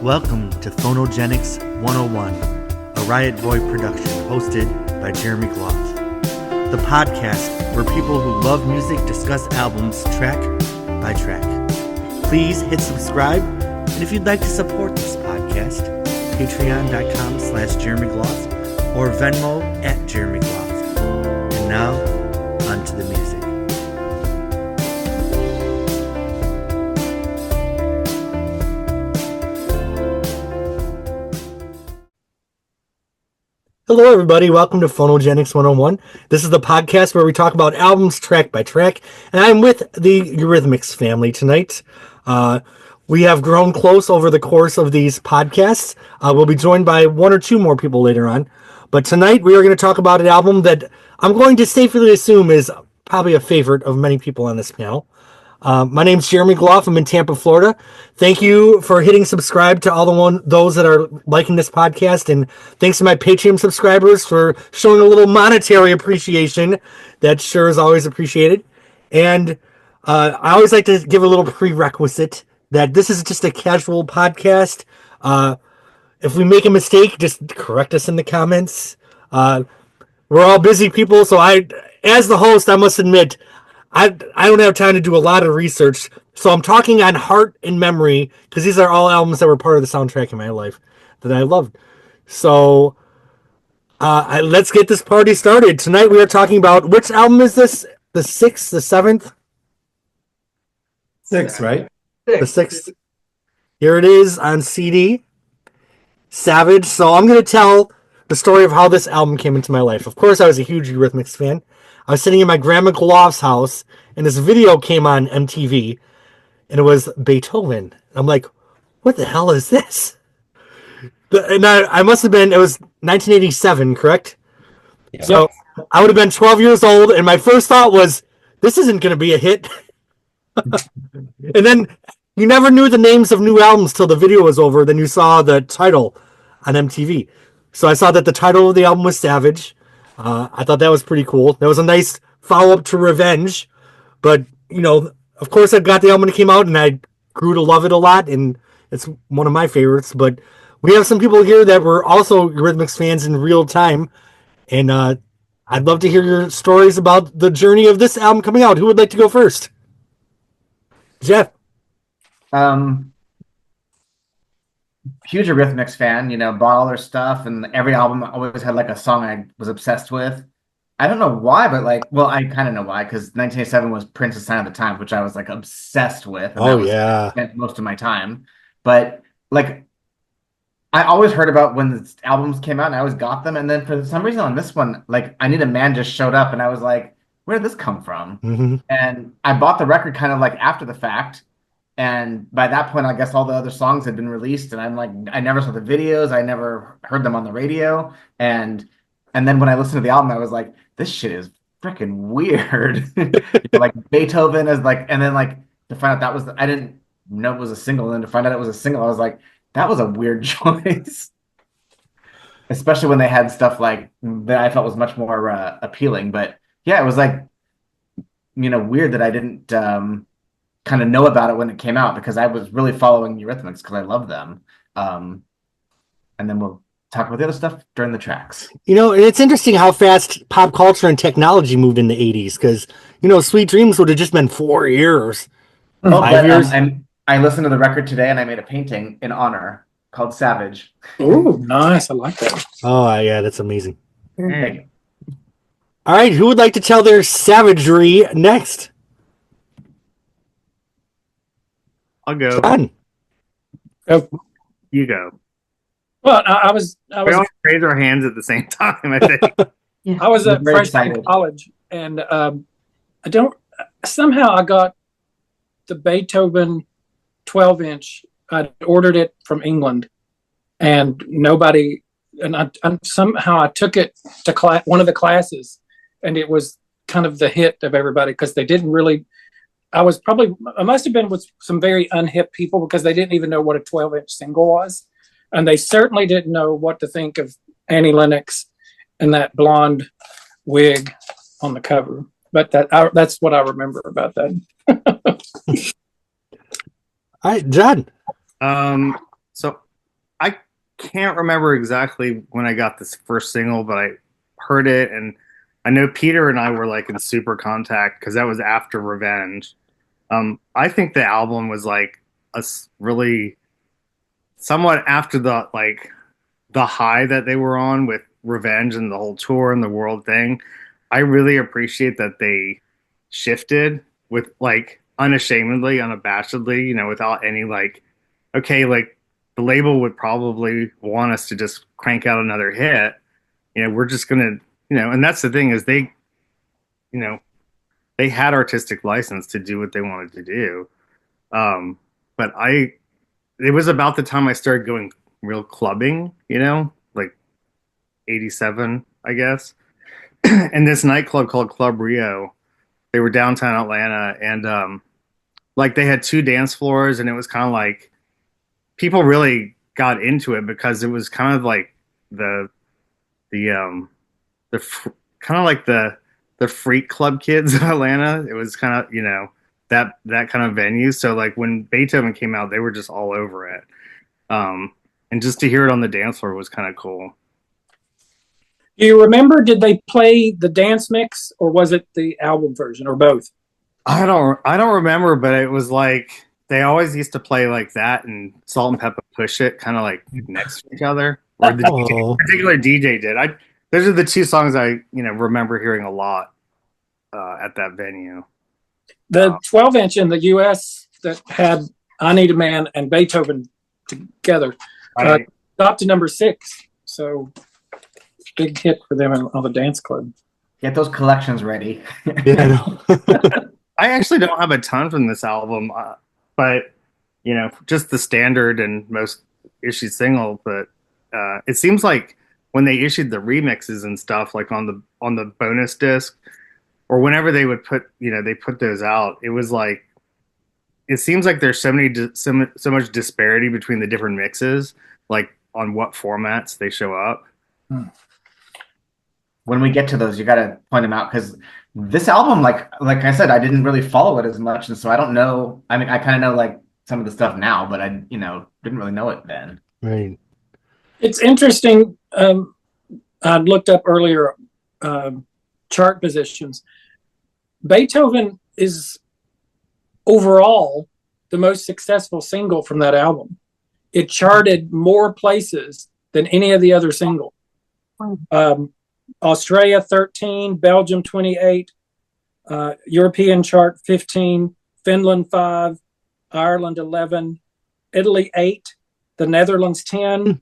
Welcome to Phonogenics 101, a Riotboy production hosted by Jeremy Gloff. The podcast where people who love music discuss albums track by track. Please hit subscribe, and if you'd like to support this podcast, patreon.com/Jeremy Gloff or Venmo @Jeremy Gloff. And now, on to the music. Hello, everybody. Welcome to Phonogenics 101. This is the podcast where we talk about albums track by track, and I'm with the Eurythmics family tonight. We have grown close over the course of these podcasts. We'll be joined by one or two more people later on, but tonight we are going to talk about an album that I'm going to safely assume is probably a favorite of many people on this panel. My name's Jeremy Gloff. I'm in Tampa, Florida. Thank you for hitting subscribe to all those that are liking this podcast, and thanks to my Patreon subscribers for showing a little monetary appreciation. That sure is always appreciated. And I always like to give a little prerequisite that this is just a casual podcast. If we make a mistake, just correct us in the comments. We're all busy people, so as the host, I must admit, I don't have time to do a lot of research, so I'm talking on heart and memory, because these are all albums that were part of the soundtrack in my life that I loved. So let's get this party started. Tonight we are talking about, which album is this? The sixth, the seventh? Six, right? The sixth. Here it is on CD, Savage. So I'm going to tell the story of how this album came into my life. Of course, I was a huge Eurythmics fan. I was sitting in my grandma Gloff's house, and this video came on MTV, and it was Beethoven. I'm like, what the hell is this? And I must have been, it was 1987, correct? Yeah. So I would have been 12 years old, and my first thought was, this isn't going to be a hit. And then you never knew the names of new albums till the video was over. Then you saw the title on MTV. So I saw that the title of the album was Savage. I thought that was pretty cool. That was a nice follow-up to Revenge. But, of course I got the album when it came out, and I grew to love it a lot, and it's one of my favorites. But we have some people here that were also Eurythmics fans in real time, and I'd love to hear your stories about the journey of this album coming out. Who would like to go first? Jeff? Huge Eurythmics fan, bought all their stuff, and every album always had like a song I was obsessed with. I don't know why, but I kind of know why, because 1987 was Prince's Sign of the Times, which I was like obsessed with. Yeah. Spent most of my time. But I always heard about when the albums came out, and I always got them. And then for some reason on this one, I Need a Man just showed up, and I was like, where did this come from? Mm-hmm. And I bought the record kind of after the fact. And by that point, I guess all the other songs had been released, and I'm like, I never saw the videos, I never heard them on the radio, and then when I listened to the album, I was like, this shit is freaking weird. Beethoven is and then to find out that was, I didn't know it was a single, and then to find out it was a single, I was like, that was a weird choice. Especially when they had stuff that I felt was much more appealing. But yeah, it was weird that I didn't kind of know about it when it came out, because I was really following Eurythmics because I love them. And then we'll talk about the other stuff during the tracks. It's interesting how fast pop culture and technology moved in the 80s, because, Sweet Dreams would have just been 4 years. 5 years. I listened to the record today, and I made a painting in honor called Savage. Oh, nice. I like that. Oh, yeah, that's amazing. Thank you. All right, who would like to tell their savagery next? I'll go. John. Oh. You go. Well, I was We all raise our hands at the same time, I think. I was a Very freshman in excited. college, and somehow I got the Beethoven 12-inch. I ordered it from England, and somehow I took it to one of the classes, and it was kind of the hit of everybody, because they didn't really. I must have been with some very unhip people, because they didn't even know what a 12-inch single was. And they certainly didn't know what to think of Annie Lennox and that blonde wig on the cover. But that's what I remember about that. All right, John. So can't remember exactly when I got this first single, but I heard it, and I know Peter and I were like in super contact because that was after Revenge. I think the album was like really somewhat after the high that they were on with Revenge and the whole tour and the world thing. I really appreciate that they shifted with like unashamedly, unabashedly, without any like, okay, like the label would probably want us to just crank out another hit. We're just gonna, and that's the thing is you know, they had artistic license to do what they wanted to do. But it was about the time I started going real clubbing, like 87, I guess. And this nightclub called Club Rio, they were downtown Atlanta, and like they had two dance floors, and it was kind of like people really got into it because it was kind of like the kind of like the freak club kids in Atlanta. It was kind of, that kind of venue. So like when Beethoven came out, they were just all over it. And just to hear it on the dance floor was kind of cool. Do you remember, did they play the dance mix or was it the album version or both? I don't remember, but it was like they always used to play like that and Salt and Pepper Push It kind of like next to each other. Or the particular DJ did. Those are the two songs I remember hearing a lot at that venue. The 12-inch in the U.S. that had I Need a Man and Beethoven together got to number 6. So big hit for them on the dance club. Get those collections ready. Yeah, I actually don't have a ton from this album, but just the standard and most issued single. But it seems like when they issued the remixes and stuff, like on the bonus disc, or whenever they would put they put those out, it was like it seems like there's so much disparity between the different mixes, like on what formats they show up. When we get to those, you got to point them out because this album, like I said, I didn't really follow it as much, and so I don't know. I mean, I kind of know like some of the stuff now, but I didn't really know it then. right. It's interesting. I looked up earlier chart positions. Beethoven is overall the most successful single from that album. It charted more places than any of the other singles. Australia 13, Belgium 28, European chart 15, Finland 5, Ireland 11, Italy 8, the Netherlands 10,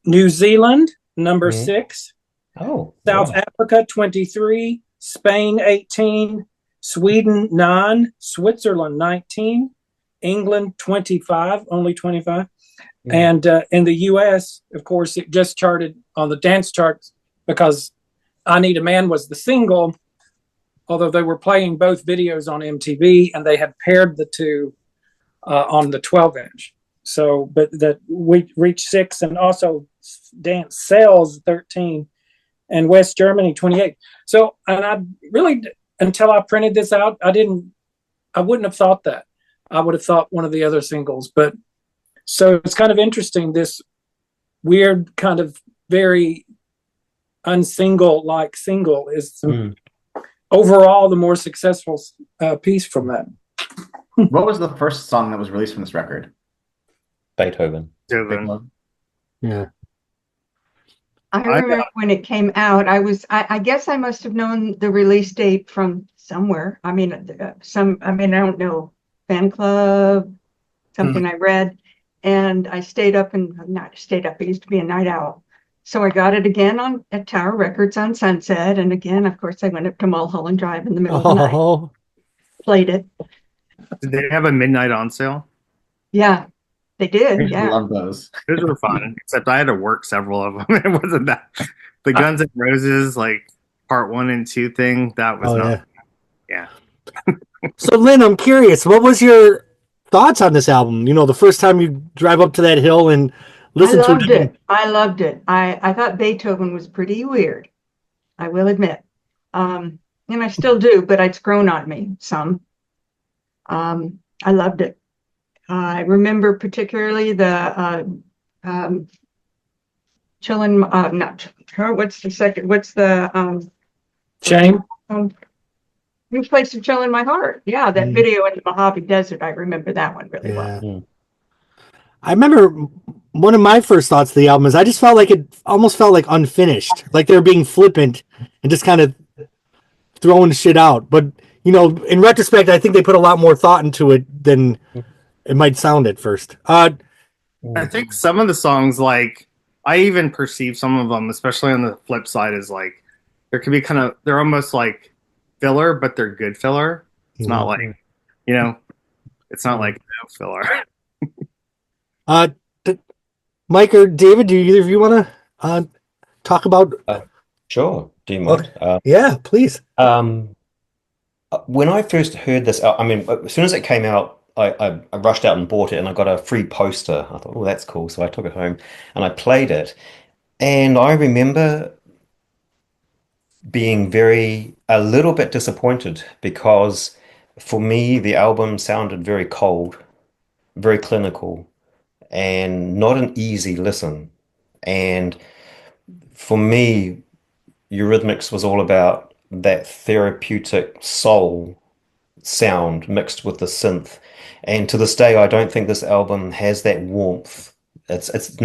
New Zealand number 6, South Africa 23, Spain 18, Sweden 9, Switzerland 19, England 25, only 25. And in the US, of course, it just charted on the dance charts because I Need a Man was the single, although they were playing both videos on MTV and they had paired the two on the 12-inch. So, but that we reached 6, and also dance sales 13, and West Germany 28. So, and I really, until I printed this out, I wouldn't have thought that. I would have thought one of the other singles, but so it's kind of interesting. This weird kind of very unsingle-like single is overall the more successful piece from that. What was the first song that was released from this record? Beethoven. Yeah. I remember when it came out, I guess I must have known the release date from somewhere. I mean, I don't know, fan club, something I read, and I stayed up not stayed up. I used to be a night owl. So I got it again at Tower Records on Sunset. And again, of course, I went up to Mulholland Drive in the middle of the night, played it. Did they have a midnight on sale? Yeah, they did. I Yeah. love those. Those were fun, except I had to work several of them. It wasn't that. The Guns N' Roses, like part 1 and 2 thing, that was not. Yeah. So, Lynn, I'm curious, what was your thoughts on this album? The first time you drive up to that hill and listen to it. I loved it. I thought Beethoven was pretty weird, I will admit. And I still do, but it's grown on me some. I loved it. I remember particularly the Chillin', not, what's the second, what's the, Shame. New Place to Chill in My Heart. Yeah, that Mm. video in the Mojave Desert. I remember that one really well. Yeah. I remember one of my first thoughts of the album is I just felt like it almost felt like unfinished, like they were being flippant and just kind of throwing shit out. But in retrospect, I think they put a lot more thought into it than it might sound at first. I think some of the songs, like I even perceive some of them, especially on the flip side, is like there could be they're almost like filler, but they're good filler. It's not like it's not like no filler. Mike or David, do either of you want to talk about? Sure. Do you mind? Yeah, please. When I first heard this, I mean, as soon as it came out, I rushed out and bought it, and I got a free poster. I thought, oh, that's cool. So I took it home and I played it, and I remember being a little bit disappointed because for me, the album sounded very cold, very clinical, and not an easy listen. And for me, Eurythmics was all about that therapeutic soul sound mixed with the synth. And to this day, I don't think this album has that warmth. It's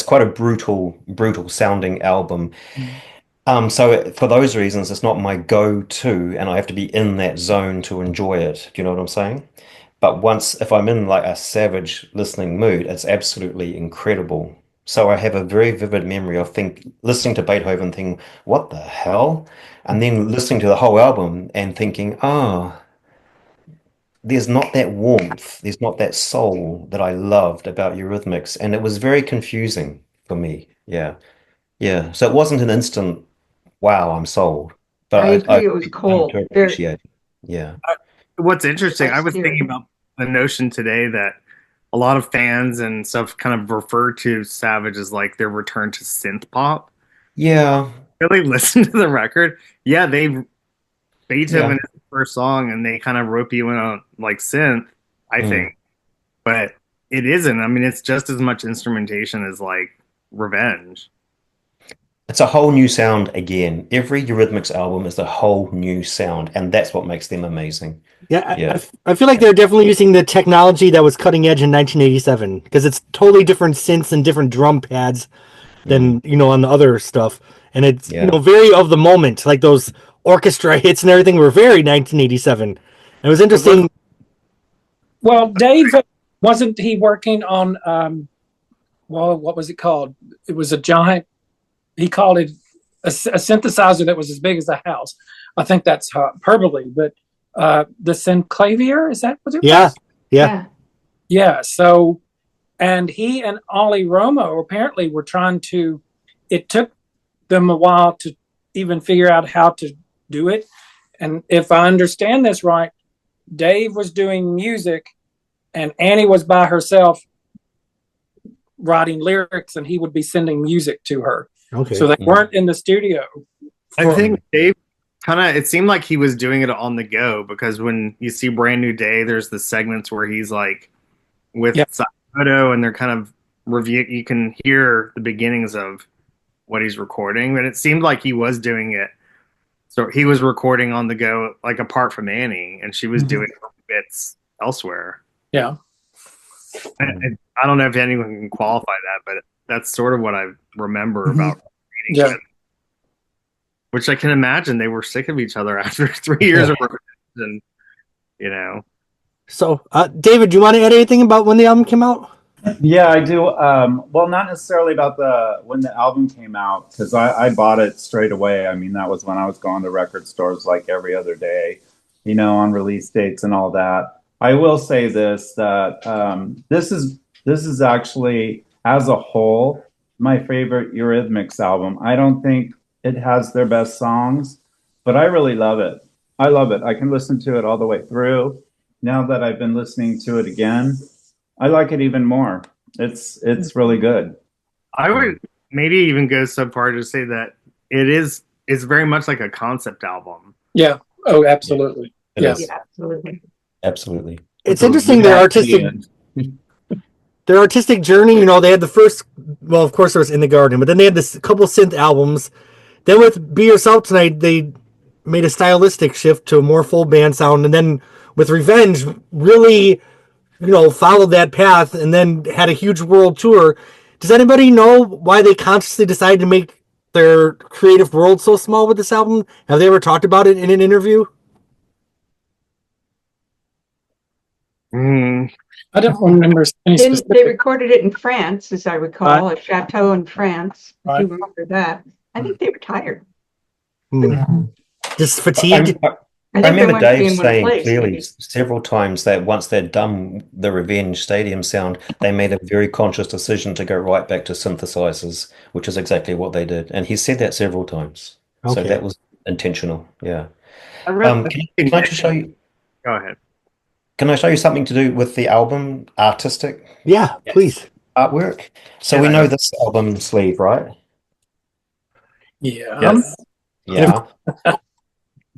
quite a brutal sounding album. So for those reasons, it's not my go-to, and I have to be in that zone to enjoy it. Do you know what I'm saying? But if I'm in like a Savage listening mood, it's absolutely incredible. So I have a very vivid memory of listening to Beethoven, thinking, "What the hell?" And then listening to the whole album and thinking, "Ah, there's not that warmth, there's not that soul that I loved about Eurythmics," and it was very confusing for me. Yeah, yeah. So it wasn't an instant, "Wow, I'm sold," but I agree, it was come cold. to appreciate it. Yeah. What's interesting, I was Exterior. thinking about the notion today that a lot of fans and stuff kind of refer to Savage as like their return to synth pop. Yeah. Really listen to the record. Yeah, Beethoven Yeah. is the first song, and they kind of rope you in on like synth, I think. But it isn't. I mean, it's just as much instrumentation as like Revenge. It's a whole new sound again. Every Eurythmics album is a whole new sound, and that's what makes them amazing. Yeah, Yeah. I feel like they're definitely using the technology that was cutting edge in 1987 because it's totally different synths and different drum pads than on the other stuff, and it's Yeah. very of the moment. Like those orchestra hits and everything were very 1987. And it was interesting. Well, Dave, wasn't he working on what was it called? It was a giant. He called it a synthesizer that was as big as a house. I think that's hyperbole, but the synclavier, is that what it was? Yeah. Yeah. So, and he and Ollie Romo apparently were trying to. It took them a while to even figure out how to do it. And if I understand this right, Dave was doing music, and Annie was by herself writing lyrics, and he would be sending music to her. Okay. So they weren't in the studio. I think Dave it seemed like he was doing it on the go, because when you see Brand New Day, there's the segments where he's like with Sakamoto, and they're kind of you can hear the beginnings of what he's recording, but it seemed like he was doing it. So he was recording on the go, like apart from Annie, and she was doing bits elsewhere. Yeah. I don't know if anyone can qualify that, but that's sort of what I remember about reading it. Which I can imagine they were sick of each other after 3 years of revision, So, David, do you want to add anything about when the album came out? Yeah, I do. Well, not necessarily about when the album came out, because I bought it straight away. I mean, that was when I was going to record stores like every other day, on release dates and all that. I will say this, that this is actually, as a whole, my favorite Eurythmics album. I don't think it has their best songs, but I really love it. I love it. I can listen to it all the way through. Now that I've been listening to it again, I like it even more. It's really good. I would maybe even go so far to say that it's very much like a concept album. Yeah. Oh, absolutely. It is. Yeah, absolutely. Absolutely. It's interesting their artistic their artistic journey. You know, they had the first, well, of course, there was In the Garden, but then they had this couple synth albums. Then with Be Yourself Tonight, they made a stylistic shift to a more full band sound, and then with Revenge, really, followed that path, and then had a huge world tour. Does anybody know why they consciously decided to make their creative world so small with this album? Have they ever talked about it in an interview? I don't remember any They specific. recorded it in France, as I recall, a chateau in France. If Right. you remember that. I think they were tired. Just fatigued? I I think they remember wanted to be Dave in one saying place. clearly maybe. several times that once they'd done the Revenge Stadium sound, they made a very conscious decision to go right back to synthesizers, which is exactly what they did. And he said that several times. So Okay. that was intentional. Yeah. I read Can I just show you? Go ahead. Can I show you something to do with the album artistic Yeah, please. artwork? So Yeah, we I know know. this album sleeve, right? Yeah. Yes. Yeah.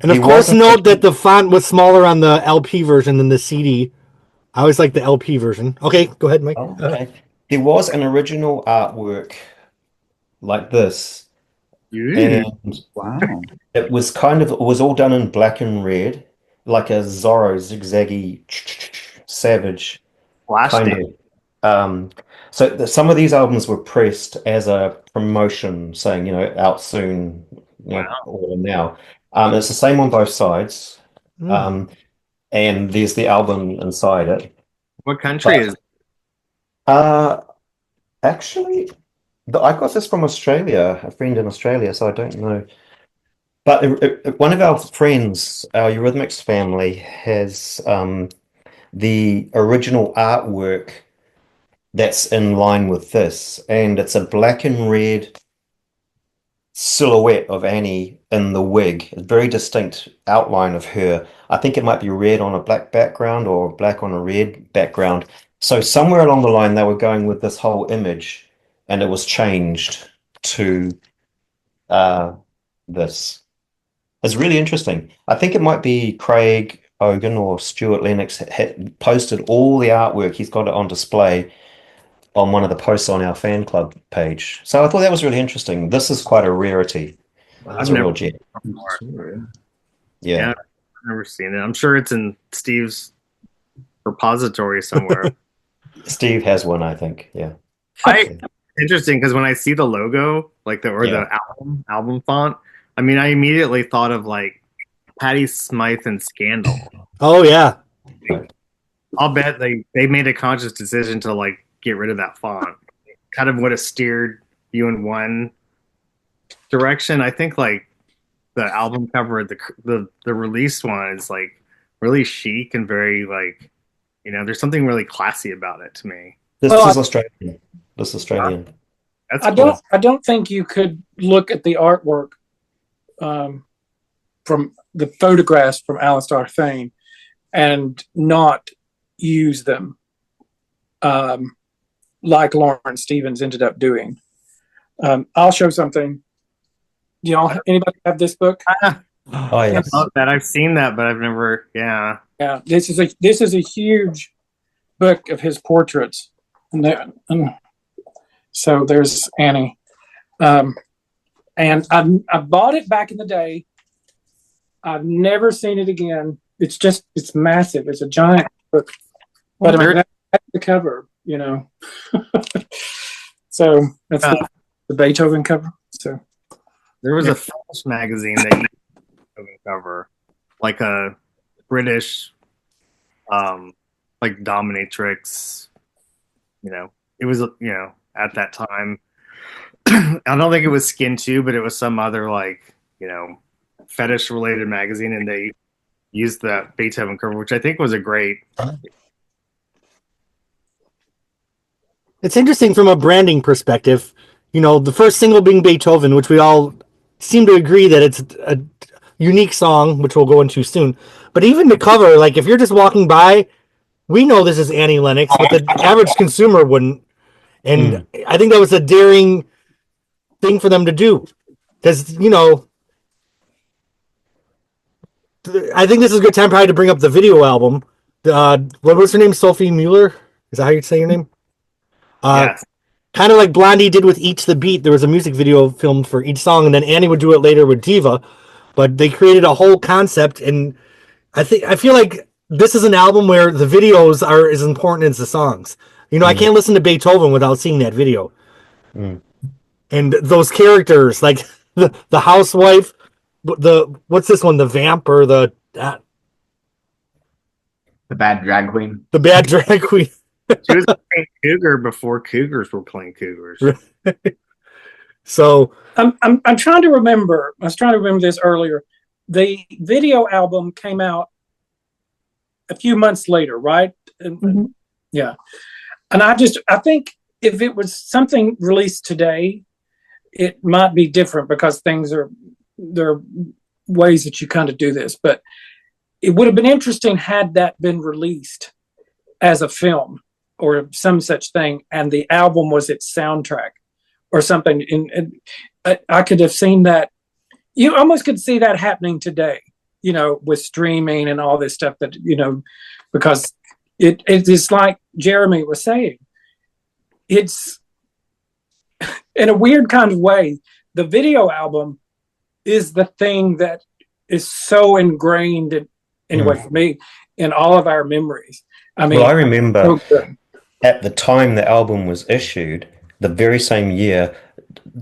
And of There course, was note that the font was smaller on the LP version than the CD. I always like the LP version. Okay, go ahead, Mike. Oh, okay. There was an original artwork like this, and Wow. it was all done in black and red, like a Zorro zigzaggy Savage Flash kind tape. of. Some of these albums were pressed as a promotion, saying, out soon, or now. It's the same on both sides. Um, and there's the album inside it. What country is Uh, actually, I got this from Australia, a friend in Australia, so I don't know. But one of our friends, our Eurythmics family, has the original artwork that's in line with this, and it's a black and red silhouette of Annie in the wig, a very distinct outline of her. I think it might be red on a black background or black on a red background. So somewhere along the line, they were going with this whole image, and it was changed to this. It's really interesting. I think it might be Craig Hogan or Stuart Lennox had posted all the artwork. He's got it on display on one of the posts on our fan club page. So I thought that was really interesting. This is quite a rarity. It's a real gem. Yeah. I've never seen it. I'm sure it's in Steve's repository somewhere. Steve has one, I think. Yeah. Interesting because when I see the logo, like the album font, I mean, I immediately thought of like Patti Smythe and Scandal. Oh, yeah. I'll bet they made a conscious decision to like get rid of that font. Kind of would have steered you in one direction. I think like the album cover, the released one is like really chic and very like, there's something really classy about it to me. This is Australian. This is Australian. That's I cool. don't think you could look at the artwork from the photographs from Alistair Thane and not use them like Lauren Stevens ended up doing. I'll show something. Anybody have this book? Oh, yes. That I've seen that, but I've never. Yeah. Yeah, this is a huge book of his portraits, and so there's Annie, and I bought it back in the day. I've never seen it again. It's massive. It's a giant book, but I mean, that's the cover, So that's the Beethoven cover. So There was a French magazine that used the cover, like a British, like dominatrix. It was at that time. I don't think it was Skin 2, but it was some other like fetish related magazine, and they used that Beethoven cover, which I think was a great. It's interesting from a branding perspective. The first single being Beethoven, which we all seem to agree that it's a unique song, which we'll go into soon. But even the cover, like if you're just walking by, we know this is Annie Lennox, but the average consumer wouldn't. And I think that was a daring thing for them to do. Because, I think this is a good time probably to bring up the video album. What was her name? Sophie Mueller? Is that how you say your name? Yes. Kind of like Blondie did with Each the Beat. There was a music video filmed for each song, and then Annie would do it later with Diva. But they created a whole concept, and I feel like this is an album where the videos are as important as the songs. You know, I can't listen to Beethoven without seeing that video. And those characters, like the housewife, what's this one? The vamp or the bad drag queen. The bad drag queen. She was playing cougar before cougars were playing cougars. So I'm trying to remember. I was trying to remember this earlier. The video album came out a few months later, right? Yeah. And I think if it was something released today, it might be different because there are ways that you kind of do this. But it would have been interesting had that been released as a film or some such thing, and the album was its soundtrack or something. And I could have seen that. You almost could see that happening today, you know, with streaming and all this stuff that, you know, because it is like Jeremy was saying, it's in a weird kind of way, the video album is the thing that is so ingrained in, anyway, for me, in all of our memories. I mean, well, I remember at the time the album was issued, the very same year,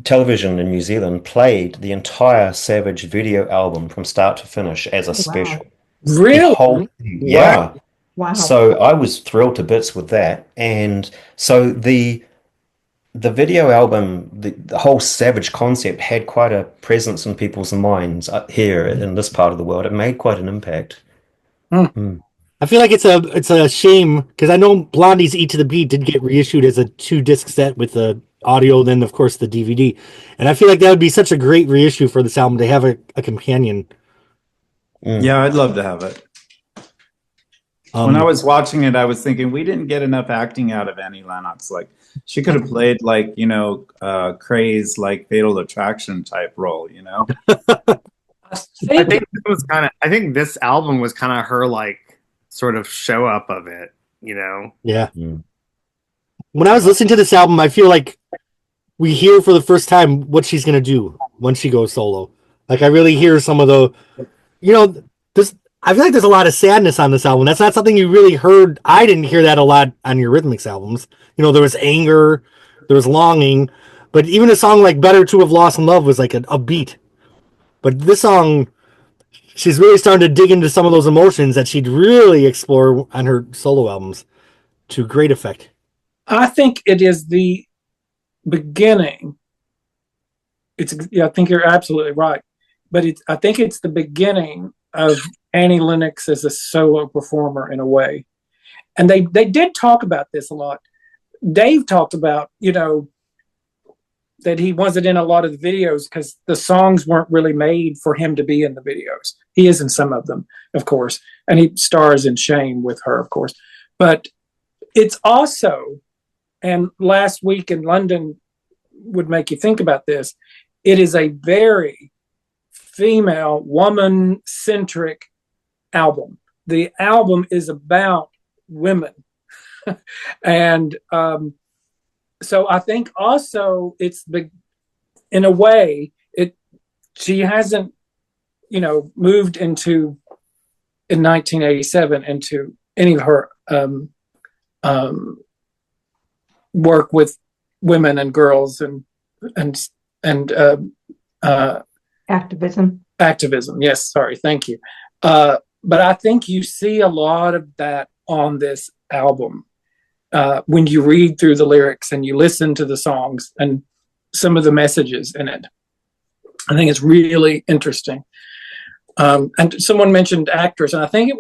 television in New Zealand played the entire Savage video album from start to finish as a special. Really? The whole thing. Yeah. Wow. So I was thrilled to bits with that. And so the video album, the whole Savage concept had quite a presence in people's minds here in this part of the world. It made quite an impact. I feel like it's a shame because I know Blondie's Eat to the Beat did get reissued as a 2-disc set with the audio, then of course the DVD, and I feel like that would be such a great reissue for this album to have a companion. Yeah, I'd love to have it. When I was watching it, I was thinking we didn't get enough acting out of Annie Lennox. Like she could have played like, you know, Craze, like Fatal Attraction type role, you know. I think this album was kind of her like sort of show up of it, you know. Yeah. When I was listening to this album, I feel like we hear for the first time what she's gonna do when she goes solo. Like I really hear some of the, you know, this. I feel like there's a lot of sadness on this album. That's not something you really heard. I didn't hear that a lot on your Eurythmics albums. You know, there was anger, there was longing, but even a song like "Better to Have Lost in Love" was like a beat. But this song, she's really starting to dig into some of those emotions that she'd really explore on her solo albums to great effect. I think it is the beginning. I think you're absolutely right. But I think it's the beginning of Annie Lennox as a solo performer in a way. And they did talk about this a lot. Dave talked about, you know, that he wasn't in a lot of the videos because the songs weren't really made for him to be in the videos. He is in some of them, of course. And he stars in Shame with her, of course. But it's also, and last week in London would make you think about this, it is a very female, woman-centric album. The album is about women. And so I think also it's in a way, she hasn't, you know, moved in 1987 into any of her work with women and girls and Activism. Yes, sorry, thank you. But I think you see a lot of that on this album when you read through the lyrics and you listen to the songs and some of the messages in it. I think it's really interesting. And someone mentioned actress, and I think it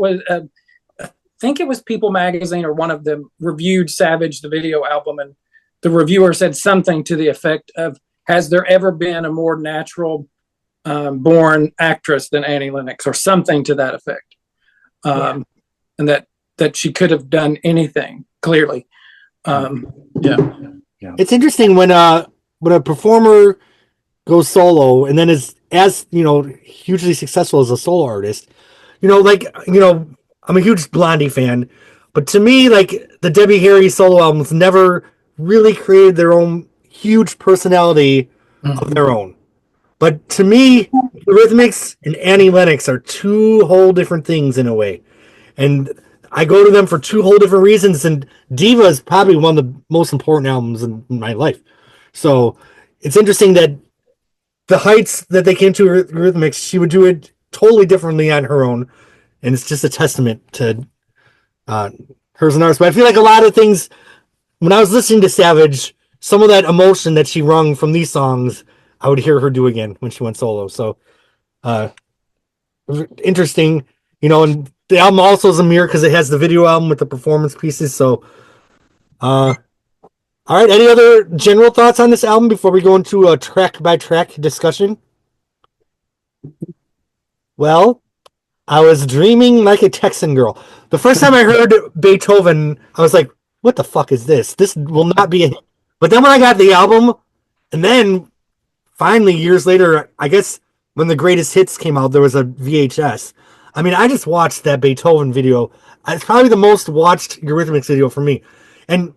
was People Magazine or one of them reviewed Savage, the video album, and the reviewer said something to the effect of, has there ever been a more natural born actress than Annie Lennox, or something to that effect? And that she could have done anything, clearly. It's interesting when a performer goes solo and then is, as you know, hugely successful as a solo artist. You know, like, you know, I'm a huge Blondie fan, but to me, like, the Debbie Harry solo albums never really created their own huge personality of their own. But to me, Eurythmics and Annie Lennox are two whole different things in a way. And I go to them for two whole different reasons. And Diva is probably one of the most important albums in my life. So it's interesting that the heights that they came to Eurythmics, she would do it totally differently on her own. And it's just a testament to her as an artist. But I feel like a lot of things, when I was listening to Savage, some of that emotion that she wrung from these songs, I would hear her do again when she went solo. So interesting, and the album also is a mirror because it has the video album with the performance pieces. So all right, any other general thoughts on this album before we go into a track by track discussion? Well, I was dreaming like a Texan girl. The first time I heard Beethoven, I was like, what the fuck is this? This will not be a hit. But then when I got the album, and then finally years later, I guess when the greatest hits came out, there was a VHS. I mean, I just watched that Beethoven video. It's probably the most watched Eurythmics video for me. And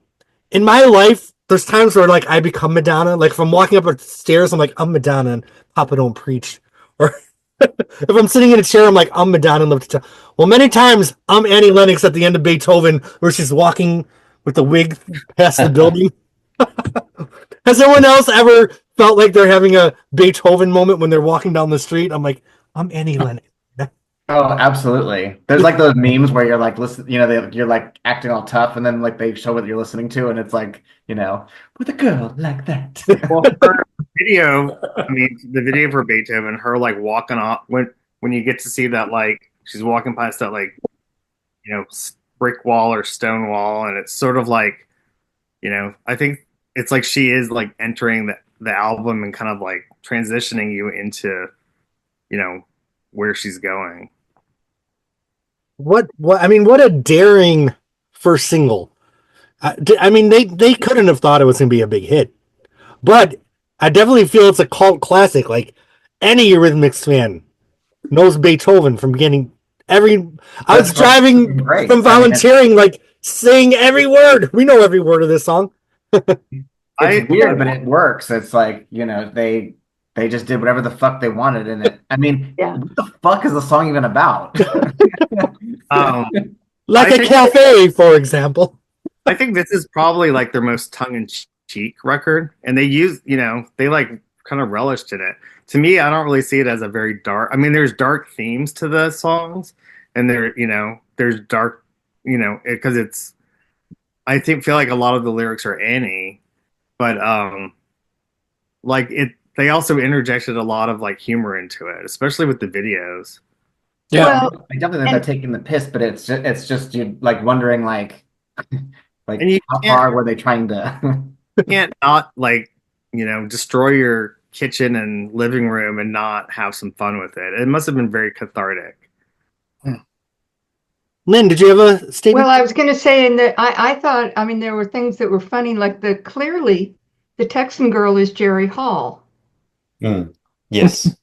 in my life, there's times where like I become Madonna. Like if I'm walking up the stairs, I'm like, I'm Madonna and Papa don't preach. Or if I'm sitting in a chair, I'm like, I'm Madonna and live to tell. Well, many times I'm Annie Lennox at the end of Beethoven where she's walking with the wig past the building. Has anyone else ever felt like they're having a Beethoven moment when they're walking down the street? I'm like, I'm Annie Lennox. Oh, absolutely. There's like those memes where you're like, listen, you're like acting all tough, and then like they show what you're listening to, and it's like, with a girl like that. Well, her video, the video for Beethoven, her like walking off when you get to see that, like she's walking past that like, brick wall or stone wall, and it's sort of like, I think it's like she is like entering the album and kind of like transitioning you into, where she's going. What a daring first single. They couldn't have thought it was going to be a big hit, but I definitely feel it's a cult classic. Like any Eurythmics fan knows Beethoven from beginning. I was driving from volunteering, like saying every word. We know every word of this song. It's weird, but it works. It's like, they just did whatever the fuck they wanted in it. What the fuck is the song even about? Like a cafe, for example. I think this is probably like their most tongue-in-cheek record, and they use, they like kind of relished in it. To me, I don't really see it as a very dark. There's dark themes to the songs, and there's dark, because it's. I feel like a lot of the lyrics are Annie, but like it. They also interjected a lot of like humor into it, especially with the videos. Yeah, well, I definitely think they're taking the piss, but it's just you like wondering like how far were they trying to? You can't not like destroy your kitchen and living room and not have some fun with it. It must have been very cathartic. Lynn, did you have a statement? Well, I was going to say, I thought, there were things that were funny, like clearly the Texan girl is Jerry Hall. Yes.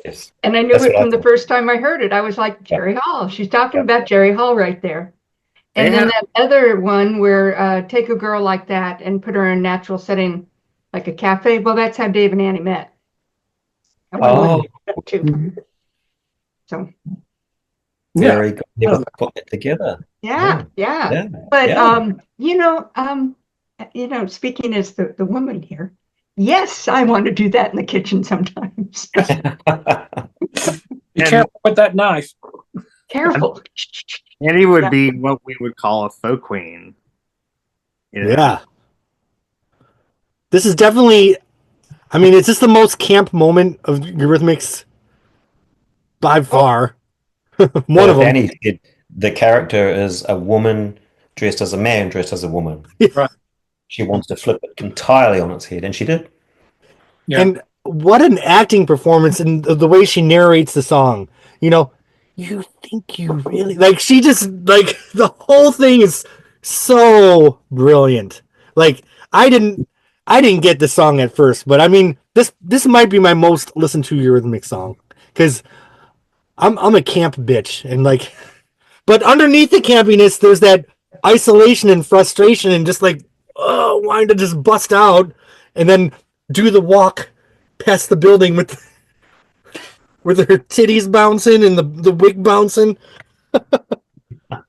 Yes. And I knew it from the first time I heard it. I was like, Jerry Hall. She's talking about Jerry Hall right there. And then that other one where take a girl like that and put her in a natural setting, like a cafe. Well, that's how Dave and Annie met. Oh. Too. So. Very good. Never put it together. Yeah. But speaking as the woman here, yes, I want to do that in the kitchen sometimes. Be careful with that knife. Careful. Annie would be what we would call a folk queen. Yeah. This is definitely, it's just the most camp moment of Eurythmics by far. One of them. Annie said the character is a woman dressed as a man, dressed as a woman. Right. She wants to flip it entirely on its head, and she did. Yeah. And what an acting performance, and the way she narrates the song. You think you really like? She just like the whole thing is so brilliant. Like I didn't get the song at first, but this might be my most listened to Eurythmics song because I'm a camp bitch, and like, but underneath the campiness, there's that isolation and frustration, and just like, oh, wanting to just bust out and then do the walk past the building with her titties bouncing and the wig bouncing.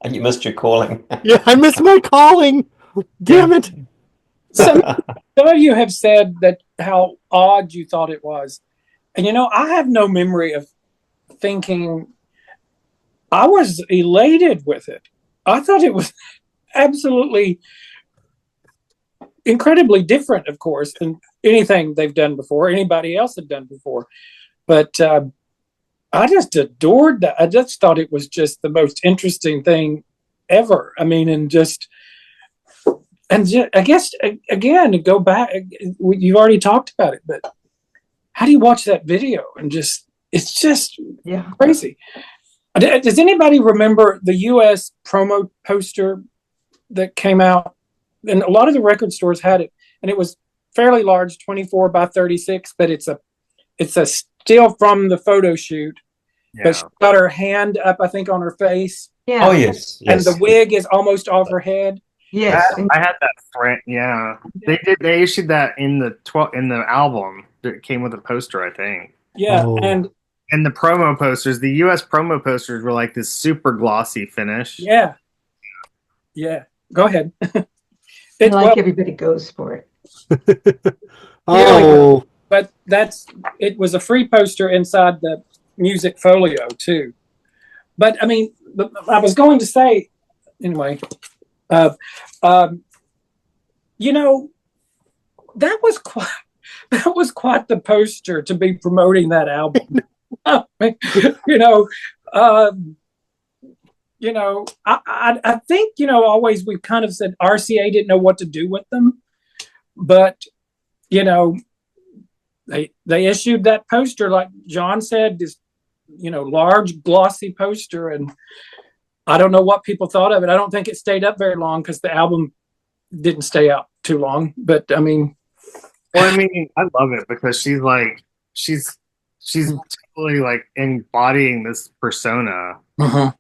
And you missed your calling. Yeah, I missed my calling. Damn it. Some of you have said that how odd you thought it was. And I have no memory of thinking. I was elated with it. I thought it was absolutely incredibly different, of course, than anything they've done before, anybody else had done before. But I just adored that. I just thought it was just the most interesting thing ever. I mean, I guess, again, to go back, you've already talked about it, but how do you watch that video and it's just crazy. Does anybody remember the U.S. promo poster that came out? And a lot of the record stores had it, and it was fairly large, 24 by 36, but it's a still from the photo shoot. Yeah. But she's got her hand up, I think, on her face. Yeah. Oh, yes. And the wig is almost off her head. Yes. I had that print. Yeah. They issued that in the album that came with a poster, I think. Yeah. Oh. And the promo posters, the US promo posters were like this super glossy finish. Yeah. Yeah. Go ahead. Everybody goes for it. Oh. But it was a free poster inside the music folio too. But I mean, I was going to say anyway, that was quite the poster to be promoting that album. I think, always we've kind of said RCA didn't know what to do with them, but, they issued that poster, like John said, this, large glossy poster. And I don't know what people thought of it. I don't think it stayed up very long because the album didn't stay out too long, but I mean, I love it because she's totally like embodying this persona. Uh-huh.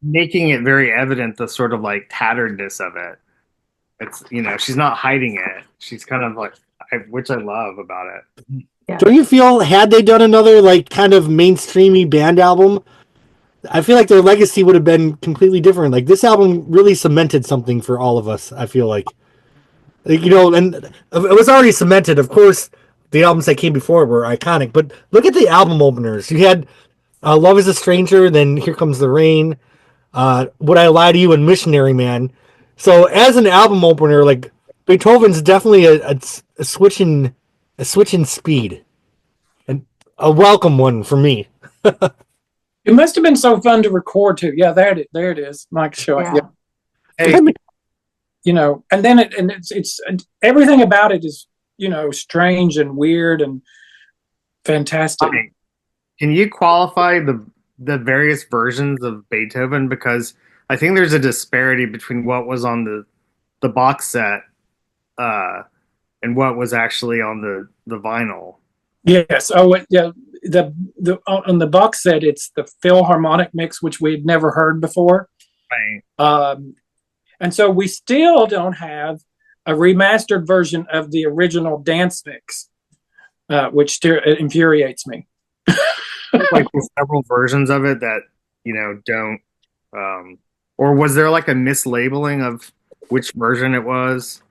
Making it very evident the sort of like tatteredness of it. It's she's not hiding it. She's kind of like, which I love about it. Yeah. Don't you feel, had they done another like kind of mainstreamy band album, I feel like their legacy would have been completely different. Like this album really cemented something for all of us. I feel like, and it was already cemented. Of course, the albums that came before were iconic, but look at the album openers. You had Love is a Stranger, then Here Comes the Rain, Would I Lie to You, and Missionary Man. So as an album opener, like Beethoven's definitely a switch in speed, and a welcome one for me. it must have been so fun to record too. Yeah, there it is. Mike showing. Yeah. Hey, and then it's everything about it is strange and weird and fantastic. Can you qualify the various versions of Beethoven? Because I think there's a disparity between what was on the box set and what was actually on the vinyl. Yes. Oh, yeah. The on the box set, it's the Philharmonic mix, which we had never heard before. Right. And so we still don't have a remastered version of the original dance mix, which infuriates me. Like there's several versions of it that don't or was there like a mislabeling of which version it was?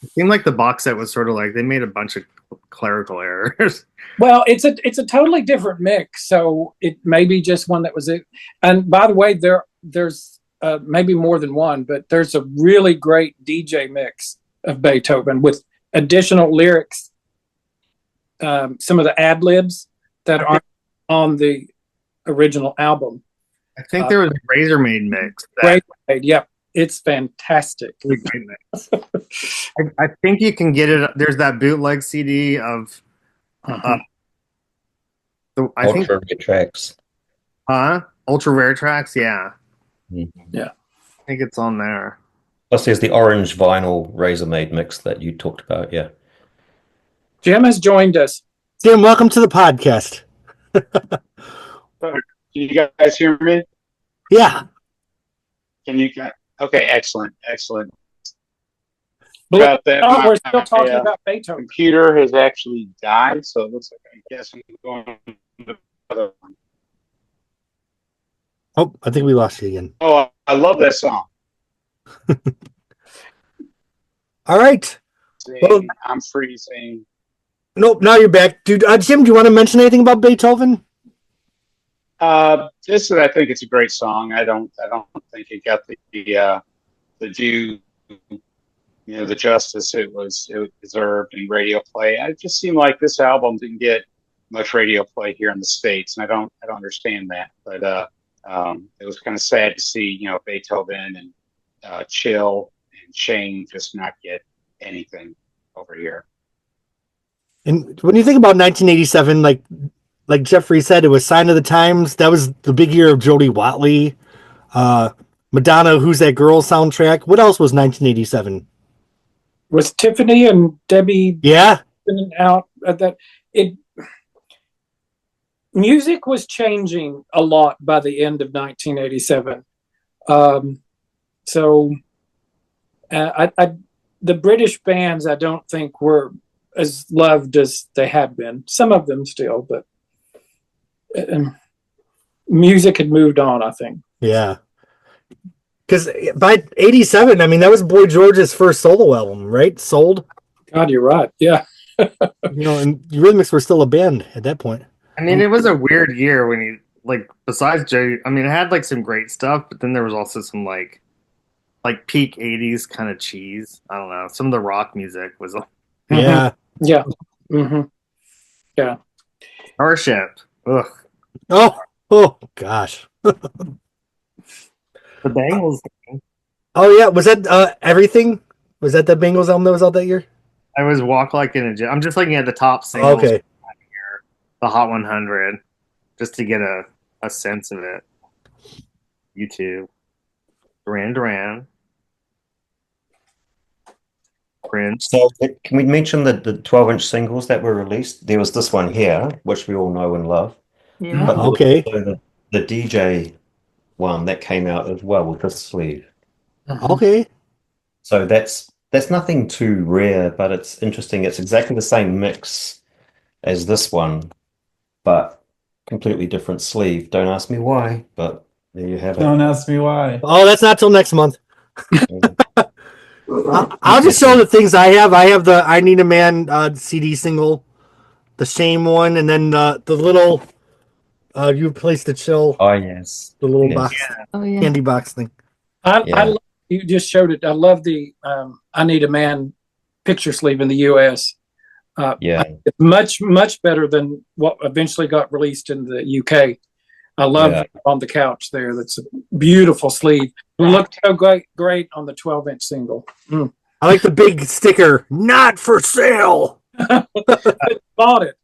It seemed like the box set was sort of like they made a bunch of clerical errors. Well, it's a totally different mix, so it may be just one that was it. And by the way, there's maybe more than one, but there's a really great DJ mix of Beethoven with additional lyrics, some of the ad libs that aren't on the original album. I think there was a Razormaid mix. Razormaid, yep. It's fantastic. I think you can get it. There's that bootleg CD of Ultra rare tracks. Ultra rare tracks, yeah. Mm-hmm. Yeah. I think it's on there. Plus there's the orange vinyl Razormaid mix that you talked about, yeah. Jim has joined us. Jim, welcome to the podcast. Can you guys hear me? Yeah. Can you guys? Okay, excellent. about that. Oh, we're still talking My about Beethoven. computer has actually died, so it looks like I guess I'm going to the other one. Oh, I think we lost you again. Oh, I love that song. All right. Well, I'm freezing. nope, now you're back. Dude, Jim, do you want to mention anything about Beethoven? This I think it's a great song. I don't think it got the due, the justice it deserved in radio play. It just seemed like this album didn't get much radio play here in the States, and I don't understand that. But it was kind of sad to see Beethoven and Chill and Shane just not get anything over here. And when you think about 1987, like Jeffrey said, it was Sign of the Times. That was the big year of Jodie Watley. Madonna, Who's That Girl soundtrack. What else was 1987? Was Tiffany and Debbie Yeah. out at that? Music was changing a lot by the end of 1987. The British bands, I don't think were as loved as they had been. Some of them still, but music had moved on, I think. Yeah. Because by 87, I mean, that was Boy George's first solo album, right? Sold. God, you're right. Yeah. And Eurythmics were still a band at that point. I mean, it was a weird year when you besides Joe. I mean, it had some great stuff, but then there was also some like peak '80s kind of cheese. I don't know. Some of the rock music was Yeah. Yeah. Mm-hmm. Yeah. Starship. Ugh. Oh gosh. The Bangles. Oh yeah, was that Everything? Was that the Bengals album that was out that year? I was Walk Like in a Jet. I'm just looking at the top singles. Okay. The Hot 100, just to get a sense of it. YouTube. Duran. Prince. So can we mention the 12-inch singles that were released? There was this one here, which we all know and love. Yeah. But Okay. the DJ one that came out as well with this sleeve. Okay. So that's nothing too rare, but it's interesting. It's exactly the same mix as this one, but completely different sleeve. Don't ask me why, but there you have it. Don't ask me why. Oh, that's not till next month. I'll just show the things I have. I have the I Need a Man CD single, the Shame one, and then the little You Place to Chill, Oh yes, the little yes. box, Oh yeah. candy box thing. I Yeah. love, you just showed it. I love the I Need a Man picture sleeve in the U.S. Yeah, It's much better than what eventually got released in the UK. I love Yeah. On the Couch there. That's a beautiful sleeve. It looked so great on the 12-inch single. I like the big sticker, not for sale. Bought it.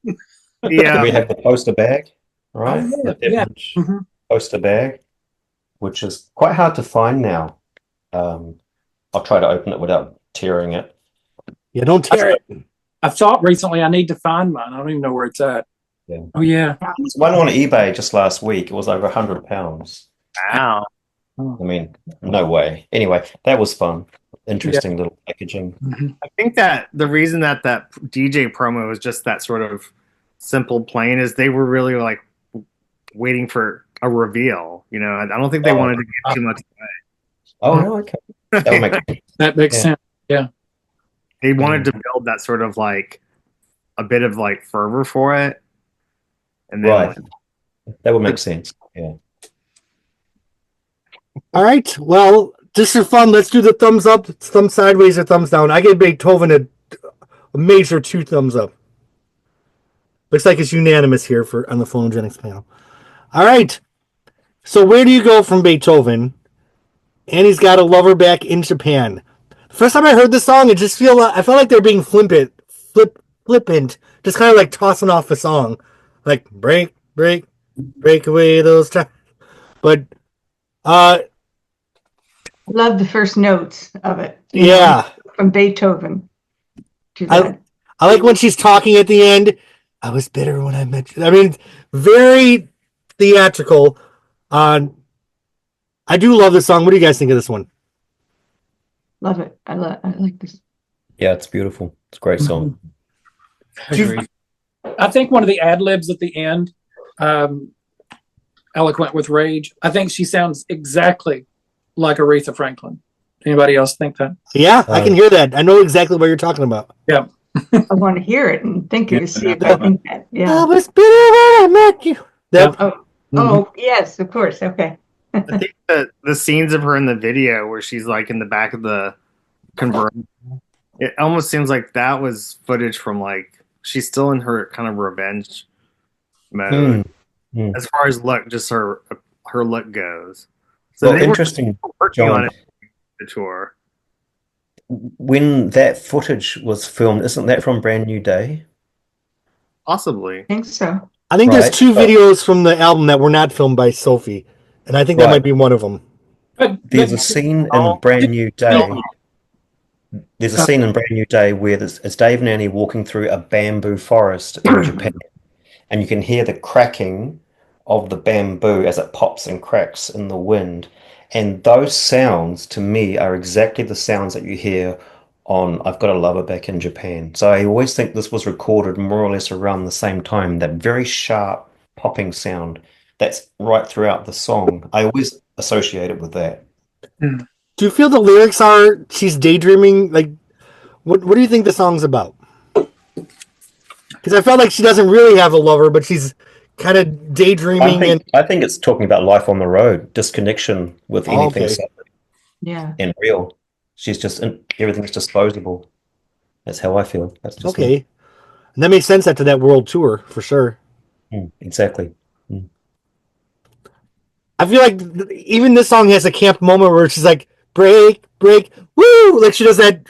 Yeah. we have the poster bag, right? Oh, yeah, The yeah. Devinch Mhm. poster bag, which is quite hard to find now. I'll try to open it without tearing it. Yeah, don't tear it. I thought recently I need to find mine. I don't even know where it's at. Yeah. Oh yeah. There was one on eBay just last week. It was over £100. Wow. I mean, no way. Anyway, that was fun. Interesting little packaging. I think that the reason that DJ promo was just that sort of simple plain is they were really waiting for a reveal. I don't think they wanted to give too much away. Oh, no, okay. That would make sense. That makes Yeah. sense. Yeah. They wanted to build that sort of a bit of fervor for it. And then Right. That would make sense. Yeah. All right. Well, just for fun, let's do the thumbs up, thumb sideways, or thumbs down. I give Beethoven a major 2 thumbs up. Looks like it's unanimous here on the Phonogenics panel. All right. So where do you go from Beethoven? And he's got a lover back in Japan. The first time I heard this song, I felt like they're being flippant, just kind of tossing off the song, like break away those times. But Love the first notes of it. yeah, From Beethoven to that. I like when she's talking at the end. I was bitter when I met you. I mean, very theatrical. I do love this song. What do you guys think of this one? Love it. I like this. Yeah, it's beautiful. It's a great song. Agreed. I think one of the ad libs at the end, "Eloquent with Rage," I think she sounds exactly like Aretha Franklin. Anybody else think that? Yeah, I can hear that. I know exactly what you're talking about. Yeah. I want to hear it and think Yeah, see if I think that. I Yeah. was bitter when I met you. That, Oh, oh, yes, of course. Okay. I think the scenes of her in the video where she's like in the back of the convertible, it almost seems like that was footage from like she's still in her kind of revenge mode as far as look, just her look goes. So Well, they were interesting, working on John. it the tour. When that footage was filmed, isn't that from Brand New Day? Possibly. I think so. I think there's Right. two videos from the album that were not filmed by Sophie, and I think that Right. might be one of them. There's a scene in Brand New Day. There's a scene in Brand New Day where it's Dave and Annie walking through a bamboo forest in Japan, and you can hear the cracking of the bamboo as it pops and cracks in the wind. And those sounds, to me, are exactly the sounds that you hear on I've Got a Lover Back in Japan. So I always think this was recorded more or less around the same time, that very sharp popping sound that's right throughout the song. I always associate it with that. Do you feel the lyrics are she's daydreaming? Like, what do you think the song's about? Because I felt like she doesn't really have a lover, but she's kind of daydreaming. I think it's talking about life on the road, disconnection with anything Okay. solid Yeah. and real. She's just everything's disposable. That's how I feel. That's just me. Okay, and that makes sense after that world tour for sure. Exactly. I feel like even this song has a camp moment where she's like, break, break, woo! Like she does that.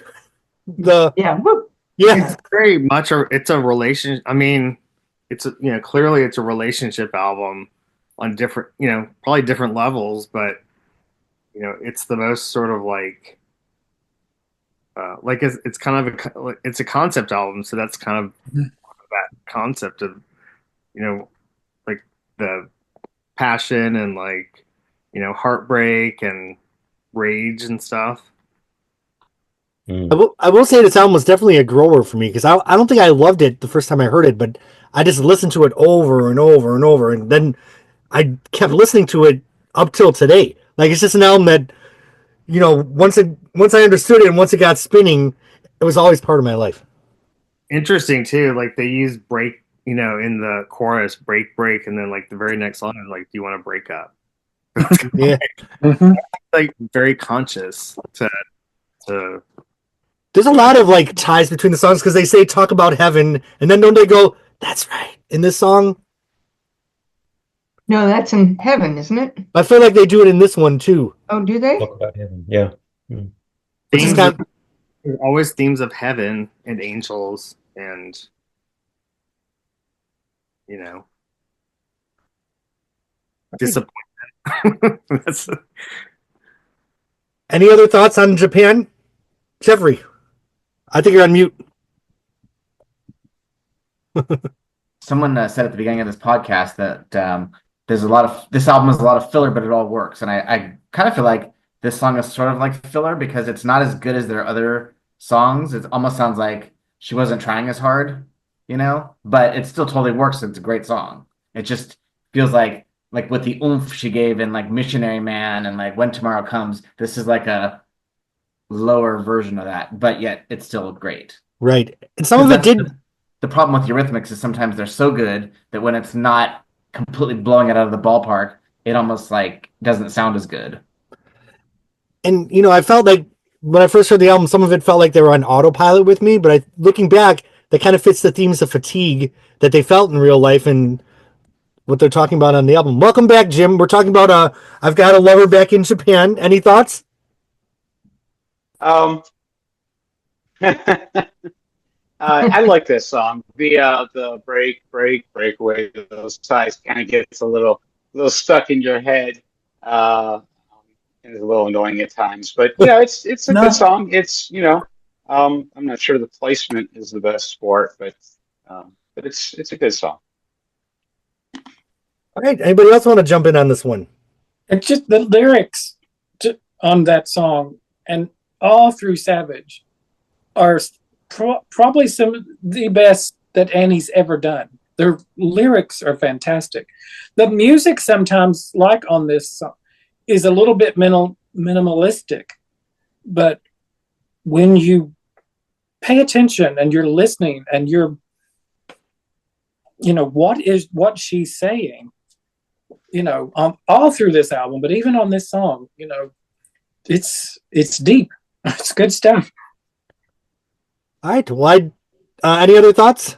Yeah. Woo. Yeah. It's very much it's a relation. I mean, it's clearly it's a relationship album on different, probably different levels, but it's the most sort of like it's kind of it's a concept album, so that's kind of that concept of like the passion and like heartbreak and rage and stuff. I will say this album was definitely a grower for me because I don't think I loved it the first time I heard it, but I just listened to it over and over and over, and then I kept listening to it up till today. Like it's just an album that once I understood it and once it got spinning, it was always part of my life. Interesting too, like they use break, in the chorus, break, break, and then like the very next line is like, "Do you want to break up?" Yeah. Like very conscious to. There's a lot of like ties between the songs because they say talk about heaven, and then don't they go, "That's right" in this song? No, that's in heaven, isn't it? I feel like they do it in this one too. Oh, do they? Talk about heaven. Yeah. Which is Always themes of heaven and angels and disappointment. That's Any other thoughts on Japan? Jeffrey, I think you're on mute. Someone said at the beginning of this podcast that there's this album is a lot of filler, but it all works. And I kind of feel like this song is sort of like filler because it's not as good as their other songs. It almost sounds like she wasn't trying as hard, but it still totally works. It's a great song. It just feels like with the oomph she gave in like Missionary Man and like When Tomorrow Comes, this is like a lower version of that, but yet it's still great. Right. And some of it did. The problem with Eurythmics is sometimes they're so good that when it's not completely blowing it out of the ballpark, it almost like doesn't sound as good. And I felt like when I first heard the album, some of it felt like they were on autopilot with me, but looking back, that kind of fits the themes of fatigue that they felt in real life and what they're talking about on the album. Welcome back, Jim. We're talking about I've Got a Lover Back in Japan. Any thoughts? I like this song. The break, break, break away. Those ties kind of gets a little stuck in your head. And it's a little annoying at times, but it's a good song. It's I'm not sure the placement is the best for it, but it's a good song. All right. Anybody else want to jump in on this one? It's just the lyrics on that song and all through Savage are probably some of the best that Annie's ever done. Their lyrics are fantastic. The music sometimes, like on this song, is a little bit minimalistic, but when you pay attention and you're listening and you're, what she's saying, all through this album, but even on this song, it's deep. It's good stuff. All right. Well, any other thoughts?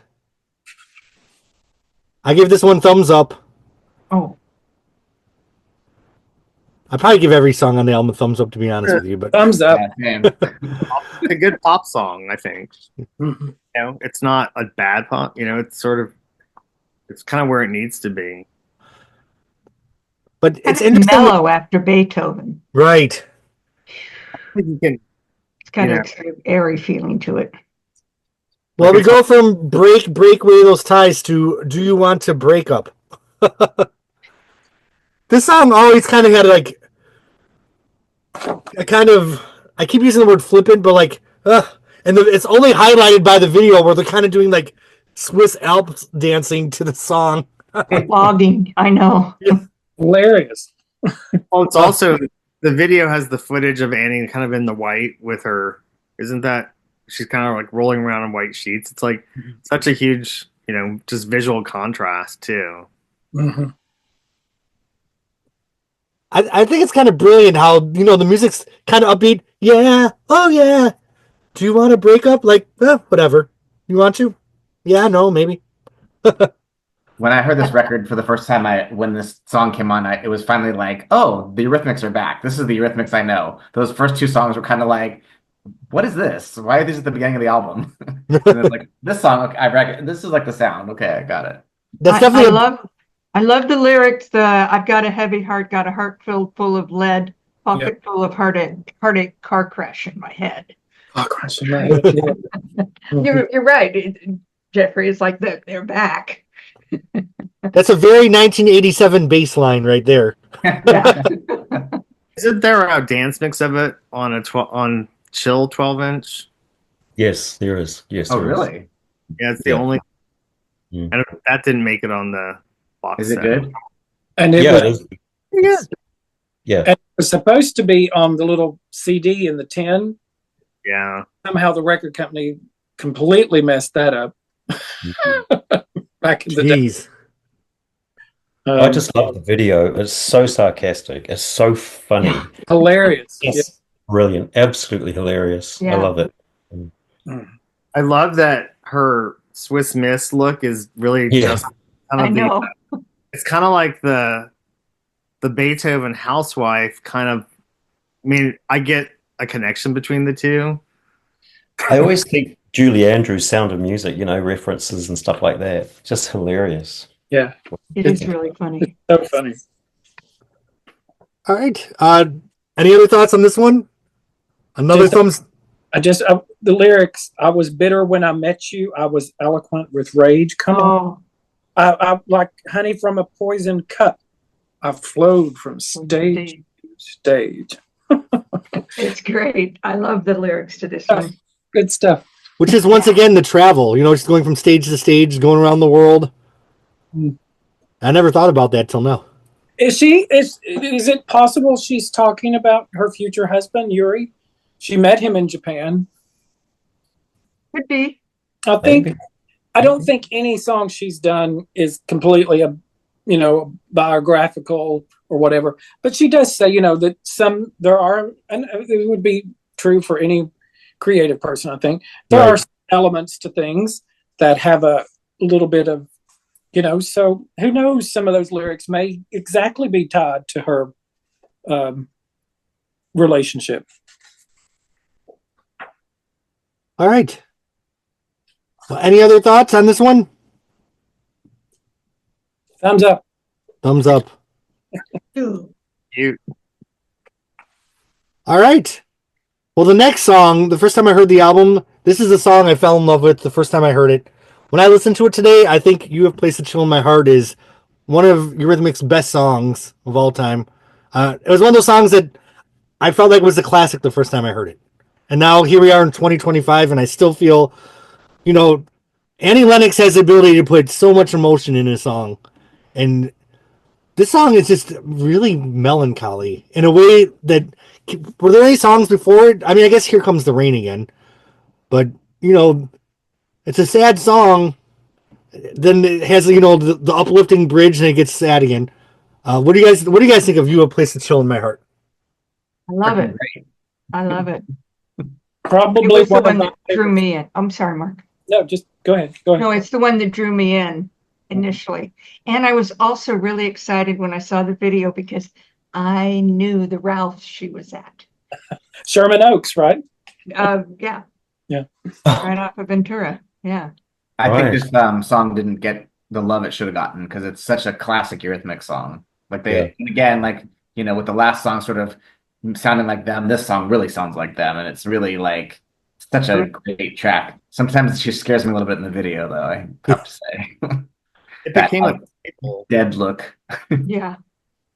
I give this one thumbs up. Oh, I probably give every song on the album a thumbs up, to be honest with you. But Thumbs up. Yeah, same. It's a good pop song, I think. Mhm. It's not a bad pop. It's kind of where it needs to be. it's it's interesting. mellow after Beethoven. Right. You can, It's kind Yeah. of sort of airy feeling to it. Well, we go from break away those ties to do you want to break up? This song always kind of had like a kind of, I keep using the word flippant, but like, and it's only highlighted by the video where they're kind of doing like Swiss Alps dancing to the song. Logging, I know. Hilarious. well, it's also the video has the footage of Annie kind of in the white with her. Isn't that she's kind of like rolling around on white sheets? It's like such a huge, just visual contrast too. Mm-hmm. I think it's kind of brilliant how, the music's kind of upbeat. Yeah. Oh, yeah. Do you want to break up? Like, whatever. You want to? Yeah, no, maybe. When I heard this record for the first time, when this song came on, it was finally like, oh, the Eurythmics are back. This is the Eurythmics I know. Those first two songs were kind of like, what is this? Why are these at the beginning of the album? And it's like, this song, okay, I reckon this is like the sound. Okay, I got it. That's I definitely love the lyrics. I've got a heavy heart, got a heart filled full of lead, pocket full of heartache, car crash in my head. Oh, crashing my head. Yeah. You're right, Jeffrey. It's like they're back. That's a very 1987 bass line right there. Yeah. Isn't there a dance mix of it on on Chill 12-inch? Yes, there is. Yes, Oh, there is. really? Yeah, it's the Yeah. only. Mm. That didn't make it on the box Is it set. good? And Yeah, it was, is. Yeah. Yeah. and it was supposed to be on the little CD in the tin. Yeah. Somehow the record company completely messed that up back in the day. Jeez. I just love the video. It's so sarcastic. It's so funny. Hilarious. It's brilliant. Absolutely hilarious. I Yeah. love it. I love that her Swiss Miss look is really Yeah. just kind I of know. it's kind of like the Beethoven housewife kind of. I mean, I get a connection between the two. I always think Julie Andrews' Sound of Music, references and stuff like that. Just hilarious. Yeah. It is really funny. So funny. All right. Any other thoughts on this one? Another Just- thumbs. The lyrics, I was bitter when I met you. I was eloquent with rage. Come on. Oh, I like honey from a poisoned cup. I flowed from stage to stage. it's great. I love the lyrics to this one. Good stuff. Which is once again the travel. Just going from stage to stage, going around the world. I never thought about that till now. Is it possible she's talking about her future husband, Yuri? She met him in Japan. Could be. Maybe. I don't think any song she's done is completely biographical or whatever. But she does say, that there are, and it would be true for any creative person, I think, there Right. are some elements to things that have a little bit of, so who knows, some of those lyrics may exactly be tied to her relationship. All right. Well, any other thoughts on this one? Thumbs up. Thumbs up. Ooh. You All right. Well, the next song, the first time I heard the album, this is a song I fell in love with the first time I heard it. When I listened to it today, I think You Have Placed a Chill in My Heart is one of Eurythmics' best songs of all time. It was one of those songs that I felt like was a classic the first time I heard it. And now here we are in 2025, and I still feel, you know, Annie Lennox has the ability to put so much emotion in a song. And this song is just really melancholy in a way that, were there any songs before it? I mean, I guess Here Comes the Rain Again, but it's a sad song. Then it has the uplifting bridge, and it gets sad again. What do you guys think of "You a Place to Chill in My Heart"? I love it. Great. I love it. It Probably was the one of one my that drew favorites. me in. I'm sorry, Mark. No, just go ahead. Go ahead. No, it's the one that drew me in initially. And I was also really excited when I saw the video because I knew the Ralph she was at. Sherman Oaks, right? Yeah. Yeah. Right off of Ventura. Yeah. I Right. think this song didn't get the love it should have gotten because it's such a classic Eurythmics song. Like again, like, with the last song sort of sounding like them, this song really sounds like them, and it's really like such a great track. Sometimes she scares me a little bit in the video, though, I have to say. It That, became a staple. dead look. Yeah.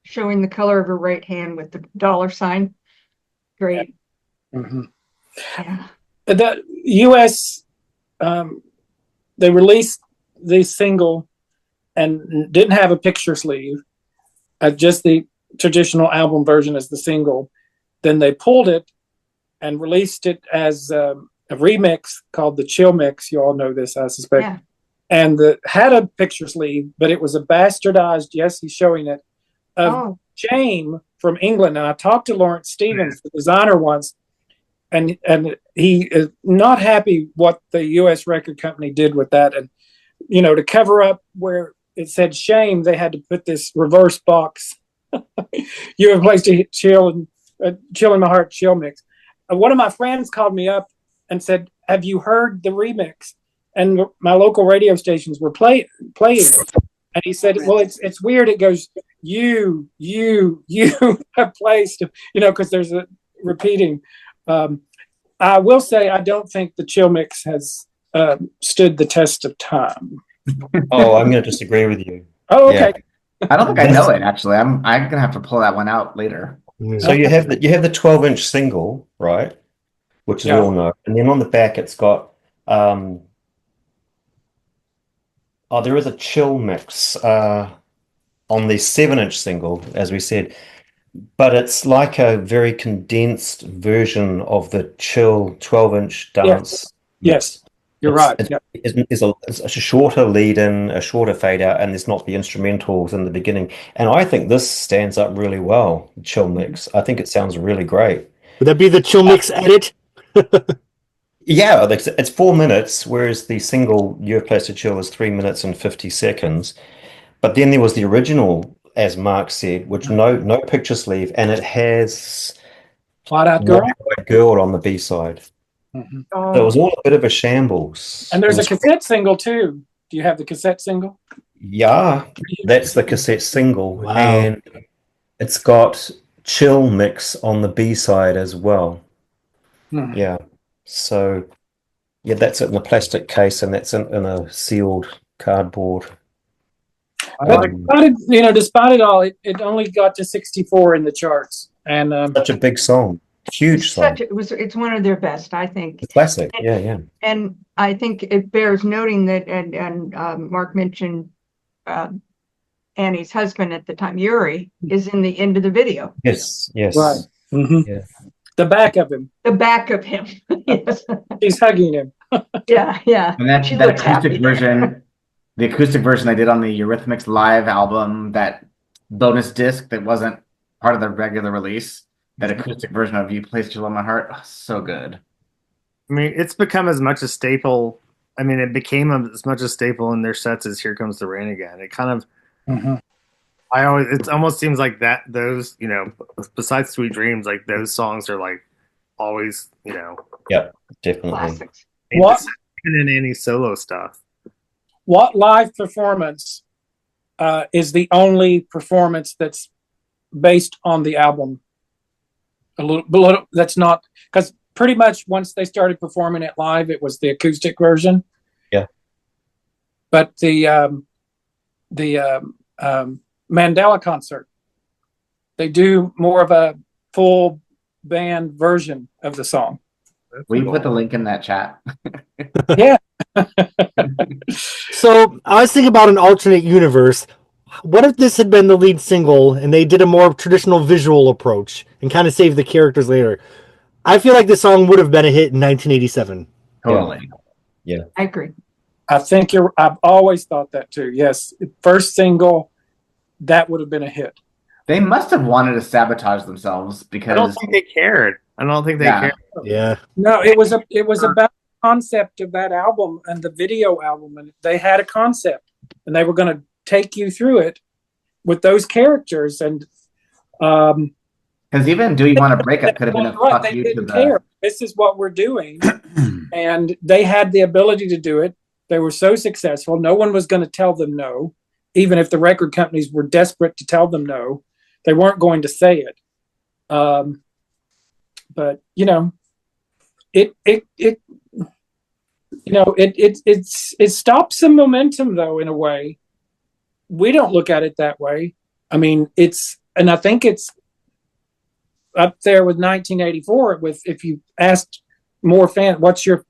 Showing the color of her right hand with the $sign. Great. Mm-hmm. Yeah. The U.S. They released the single and didn't have a picture sleeve, just the traditional album version as the single. Then they pulled it and released it as a remix called the Chill Mix. You all know this, I suspect. Yeah. And had a picture sleeve, but it was a bastardized, yes, he's showing it, of Shame from England. And I talked to Lawrence Stevens, the designer, once, and he is not happy what the U.S. record company did with that. And, to cover up where it said Shame, they had to put this reverse box. You have a place to chill, and Chill in My Heart Chill Mix. One of my friends called me up and said, have you heard the remix? And my local radio stations were playing it. And he said, well, it's weird. It goes, you have placed, because there's a repeating. I will say I don't think the Chill Mix has stood the test of time. Oh, I'm going to disagree with you. Oh, okay. Yeah. I don't think I know it, actually. I'm gonna have to pull that one out later. So you have the 12-inch single, right? Which we all know, and then on the back it's got there is a chill mix on the 7-inch single, as we said, but it's like a very condensed version of the chill 12-inch dance. Yes. You're right. It's a shorter lead in, a shorter fade out, and there's not the instrumentals in the beginning. And I think this stands up really well, Chill Mix. I think it sounds really great. Would that be the Chill Mix edit? Yeah, it's 4 minutes, whereas the single Your Place to Chill is 3 minutes and 50 seconds. But then there was the original, as Mark said, which no picture sleeve, and it has Flat Out Girl. White Girl on the B-side. Mm-hmm. So it was all a bit of a shambles. And there's a cassette single too. Do you have the cassette single? Yeah, that's the cassette single. Wow. And it's got Chill Mix on the B-side as well. Hmm. Yeah. So, yeah, that's it in a plastic case, and that's in a sealed cardboard. But despite it all, it only got to 64 in the charts. And Such a big song. Huge song. It's one of their best, I think. A classic. Yeah. And I think it bears noting that, and Mark mentioned Annie's husband at the time, Yuri, is in the end of the video. Yes. right. Mm-hmm. Yeah. The back of him. The back of him. Yes. She's hugging him. Yeah. And that She that looks happy. acoustic version, the acoustic version I did on the Eurythmics live album, that bonus disc that wasn't part of the regular release, that acoustic version of You Place Chill in My Heart, so good. I mean, it's become as much a staple. I mean, it became as much a staple in their sets as Here Comes the Rain Again. It kind of, it almost seems like that, those, besides Sweet Dreams, like those songs are like always, Yep, definitely. Classics. What? Even in any solo stuff. What live performance is the only performance that's based on the album? A little that's not, because pretty much once they started performing it live, it was the acoustic version. Yeah. But the Mandela concert, they do more of a full band version of the song. Will you put the link in that chat? Yeah. So I was thinking about an alternate universe. What if this had been the lead single and they did a more traditional visual approach and kind of saved the characters later? I feel like this song would have been a hit in 1987. Totally. Yeah. I agree. I think I've always thought that too. Yes. First single, that would have been a hit. They must have wanted to sabotage themselves I because don't think they cared. I don't think they Yeah. cared. Yeah. No, it was about the concept of that album and the video album, and they had a concept, and they were going to take you through it with those characters, and because even "Do You Want to Break Up" could have been a right, fuck they you to didn't the. care. This is what we're doing, and they had the ability to do it. They were so successful, no one was going to tell them no, even if the record companies were desperate to tell them no. They weren't going to say it. But you know, it stops some momentum though, in a way. We don't look at it that way. I mean, I think it's up there with 1984. With, if you asked more fans,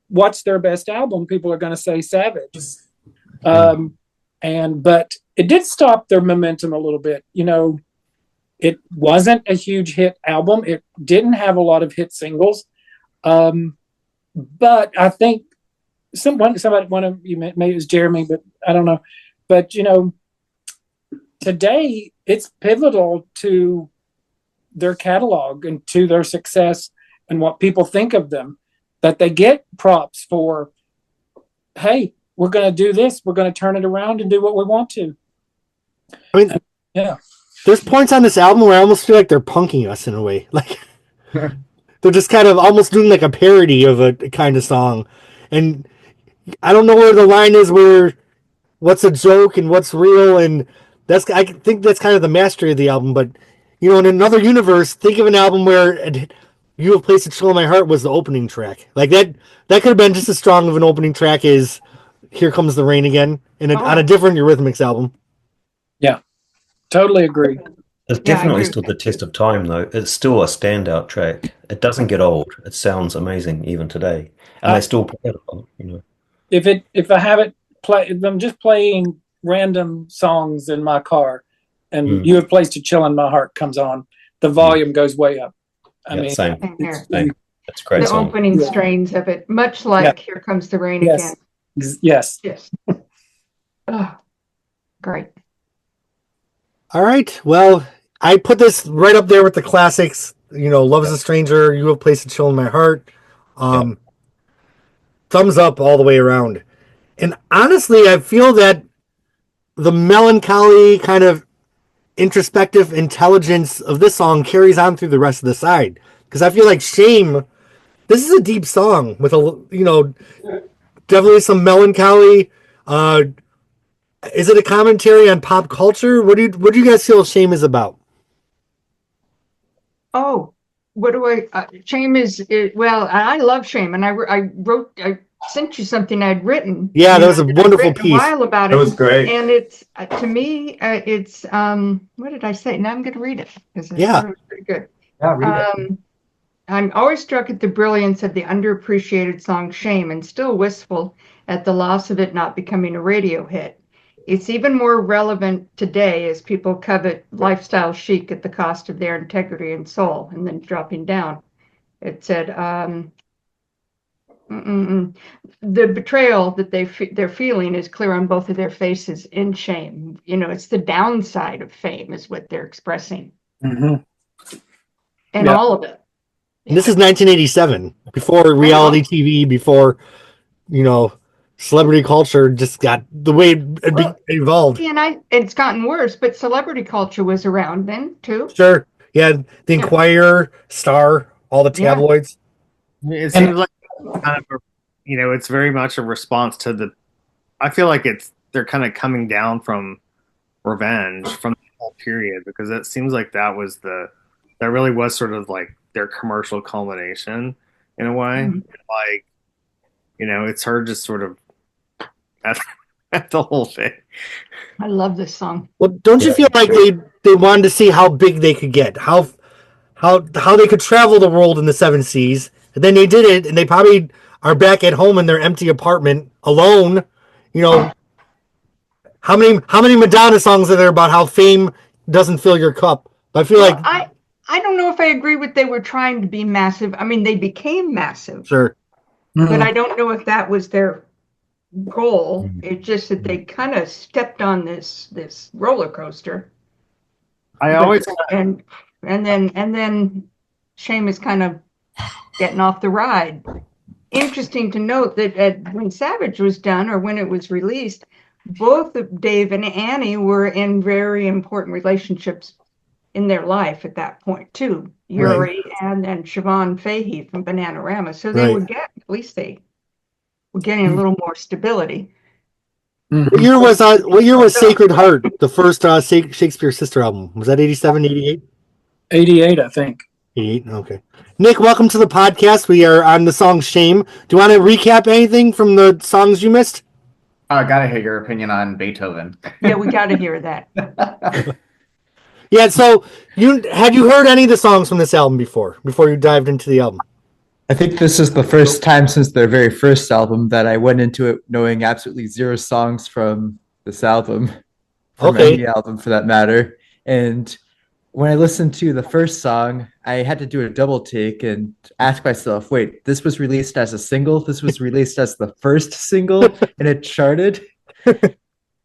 what's their best album, people are going to say Savage. But it did stop their momentum a little bit. You know, it wasn't a huge hit album. It didn't have a lot of hit singles. But I think one of you, maybe it was Jeremy, but I don't know. But you know, today it's pivotal to their catalog and to their success and what people think of them, that they get props for. Hey, we're going to do this. We're going to turn it around and do what we want to. I mean, yeah. There's points on this album where I almost feel like they're punking us in a way. Like they're just kind of almost doing like a parody of a kind of song. And I don't know where the line is where what's a joke and what's real. And I think that's kind of the mastery of the album. But, you know, in another universe, think of an album where You Have Placed a Chill in My Heart was the opening track. Like that could have been just as strong of an opening track as Here Comes the Rain Again on a different Eurythmics album. Yeah. Totally agree. It's definitely stood the test of time, though. It's still a standout track. It doesn't get old. It sounds amazing even today, and they still play it a lot, you know. If I have it play, if I'm just playing random songs in my car, and You Have Placed a Chill in My Heart comes on, the volume goes way up. I mean, same. It's It's a great the song. opening strains of it, much like Here Comes the Rain Again. Yes. Oh, great. All right. Well, I put this right up there with the classics. You know, Love is a Stranger, You Have Placed a Chill in My Heart. Thumbs up all the way around. And honestly, I feel that the melancholy kind of introspective intelligence of this song carries on through the rest of the side. Because I feel like Shame, this is a deep song with definitely some melancholy. Is it a commentary on pop culture? What do you guys feel Shame is about? Oh, what do Shame well, I love Shame, and I sent you something I'd written. Yeah, that was a wonderful piece. A while about it. It was great. And it's, to me, it's, what did I say? Now I'm going to read it, because I thought it was pretty good. Yeah, read it. I'm always struck at the brilliance of the underappreciated song Shame, and still wistful at the loss of it not becoming a radio hit. It's even more relevant today as people covet lifestyle chic at the cost of their integrity and soul. And then dropping down, it said, the betrayal that they're feeling is clear on both of their faces in Shame. You know, it's the downside of fame is what they're expressing. Mm-hmm. And all of it. And this is 1987, before reality TV, before, you know, celebrity culture just got the way it evolved. And it's gotten worse, but celebrity culture was around then too. Sure. Yeah, the Inquirer, Star, all the tabloids. It seems like kind of it's very much a response to I feel like they're kind of coming down from Revenge from the whole period, because it seems like that really was sort of like their commercial culmination in a way. Mm-hmm. Like, it's her just sort of at the whole thing. I love this song. Well, don't you feel like they wanted to see how big they could get, how they could travel the world in the seven seas, And then they did it, and they probably are back at home in their empty apartment alone. You know, how many Madonna songs are there about how fame doesn't fill your cup? I feel Well, like I don't know if I agree with they were trying to be massive. I mean, they became massive, sure. but I don't know if that was their goal. It's just that they kind of stepped on this roller coaster. I always and then Shame is kind of getting off the ride. Interesting to note that when Savage was done or when it was released, both of Dave and Annie were in very important relationships in their life at that point too. Yuri and then Siobhan Fahey from Bananarama. So they would get, at least they were getting a little more stability. What year was Sacred Heart, the first Shakespeare Sister album? Was that 87, 88? 88, I think. 88, okay. Nick, welcome to the podcast. We are on the song Shame. Do you want to recap anything from the songs you missed? I gotta hear your opinion on Beethoven. Yeah, we got to hear that. Yeah, so had you heard any of the songs from this album before you dived into the album? I think this is the first time since their very first album that I went into it knowing absolutely zero songs from this album, from any album for that matter. And when I listened to the first song, I had to do a double take and ask myself, wait, this was released as a single? This was released as the first single and it charted?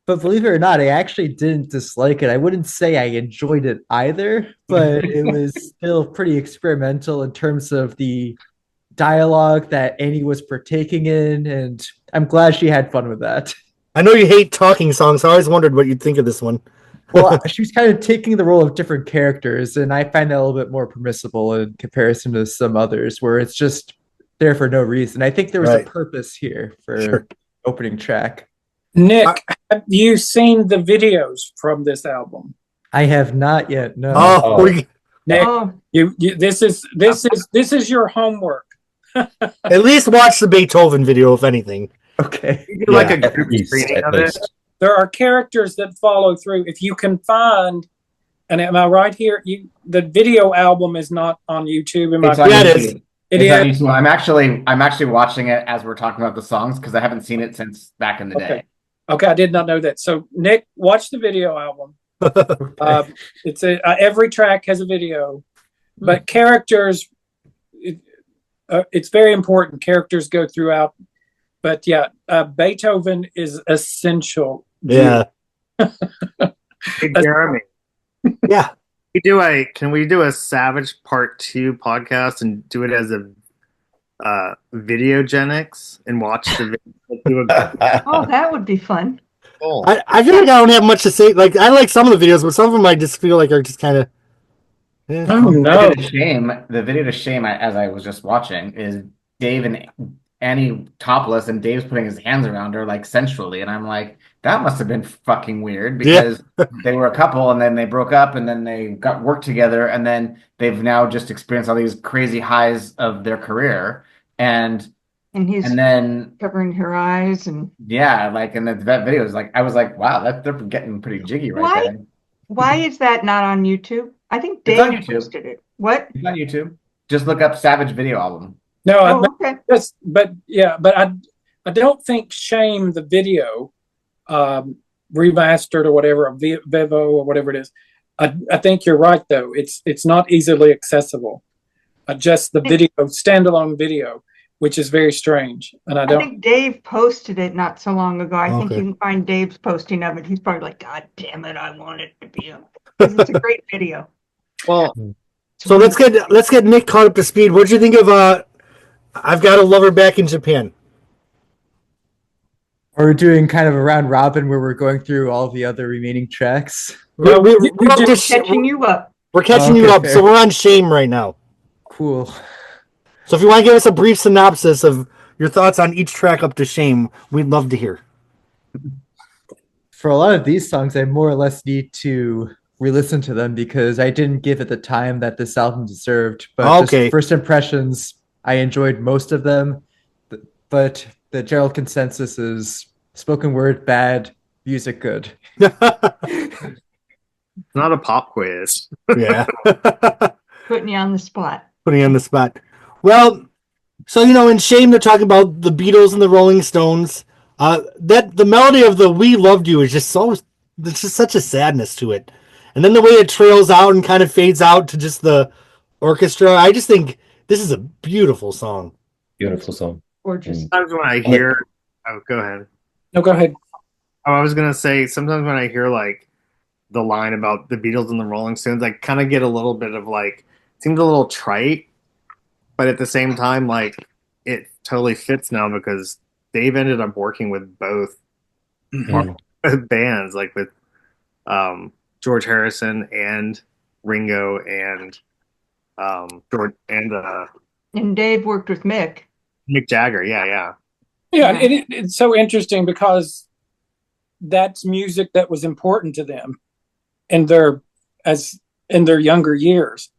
But believe it or not, I actually didn't dislike it. I wouldn't say I enjoyed it either, but it was still pretty experimental in terms of the dialogue that Annie was partaking in, and I'm glad she had fun with that. I know you hate talking songs, so I always wondered what you'd think of this one. Well, she was kind of taking the role of different characters, and I find that a little bit more permissible in comparison to some others, where it's just there for no reason. I think there was a purpose here for opening track. Nick, have you seen the videos from this album? I have not yet. No. Nick, this is your homework. At least watch the Beethoven video, if anything. Okay. You do like a group screening of it. There are characters that follow through. If you can find, and am I right here? The video album is not on YouTube. It is. I'm actually watching it as we're talking about the songs because I haven't seen it since back in the day. Okay, I did not know that. So Nick, watch the video album. It's every track has a video, but characters. It's very important. Characters go throughout, but yeah, Beethoven is essential. Yeah. Hey, Jeremy. Yeah. Can we do a Savage Part 2 podcast and do it as a Videogenics and watch the video? Oh, that would be fun. Cool. I feel like I don't have much to say. Like, I like some of the videos, but some of them I just feel like are just kind of. Oh no! The video to shame, as I was just watching, is Dave and Annie topless, and Dave's putting his hands around her like sensually, and I'm like, that must have been fucking weird because they were a couple, and then they broke up, and then they got work together, and then they've now just experienced all these crazy highs of their career, and then covering her eyes and and that video is like, I was like, wow, they're getting pretty jiggy right there. Why is that not on YouTube? I think Dave posted it. What? It's on YouTube. Just look up Savage video album. No, but I don't think Shame the video remastered or whatever, Vivo or whatever it is. I think you're right though. It's not easily accessible. Just the video, standalone video, which is very strange. And I think Dave posted it not so long ago. I think you can find Dave's posting of it. He's probably like, God damn it, I want it to be up. It's a great video. Well, so let's get Nick caught up to speed. What did you think of I've Got a Lover Back in Japan? We're doing kind of a round robin where we're going through all the other remaining tracks. We're just catching you up. We're catching you up, so we're on Shame right now. Cool. So if you want to give us a brief synopsis of your thoughts on each track up to Shame, we'd love to hear. For a lot of these songs, I more or less need to re-listen to them because I didn't give it the time that this album deserved. But just first impressions, I enjoyed most of them. But the general consensus is spoken word bad, music good. Not a pop quiz. Yeah. Putting you on the spot. Well, So, in Shame, they're talking about the Beatles and the Rolling Stones. That the melody of the "We Loved You" is just so. There's just such a sadness to it, and then the way it trails out and kind of fades out to just the orchestra. I just think this is a beautiful song. Beautiful song. Gorgeous. Sometimes when I hear, oh, go ahead. No, go ahead. Oh, I was gonna say sometimes when I hear like the line about the Beatles and the Rolling Stones, I kind of get a little bit of like, it seems a little trite, but at the same time, like it totally fits now because they've ended up working with both bands, like with George Harrison and Ringo and George And Dave worked with Mick. Mick Jagger. Yeah. Yeah, it's so interesting because that's music that was important to them in their younger years.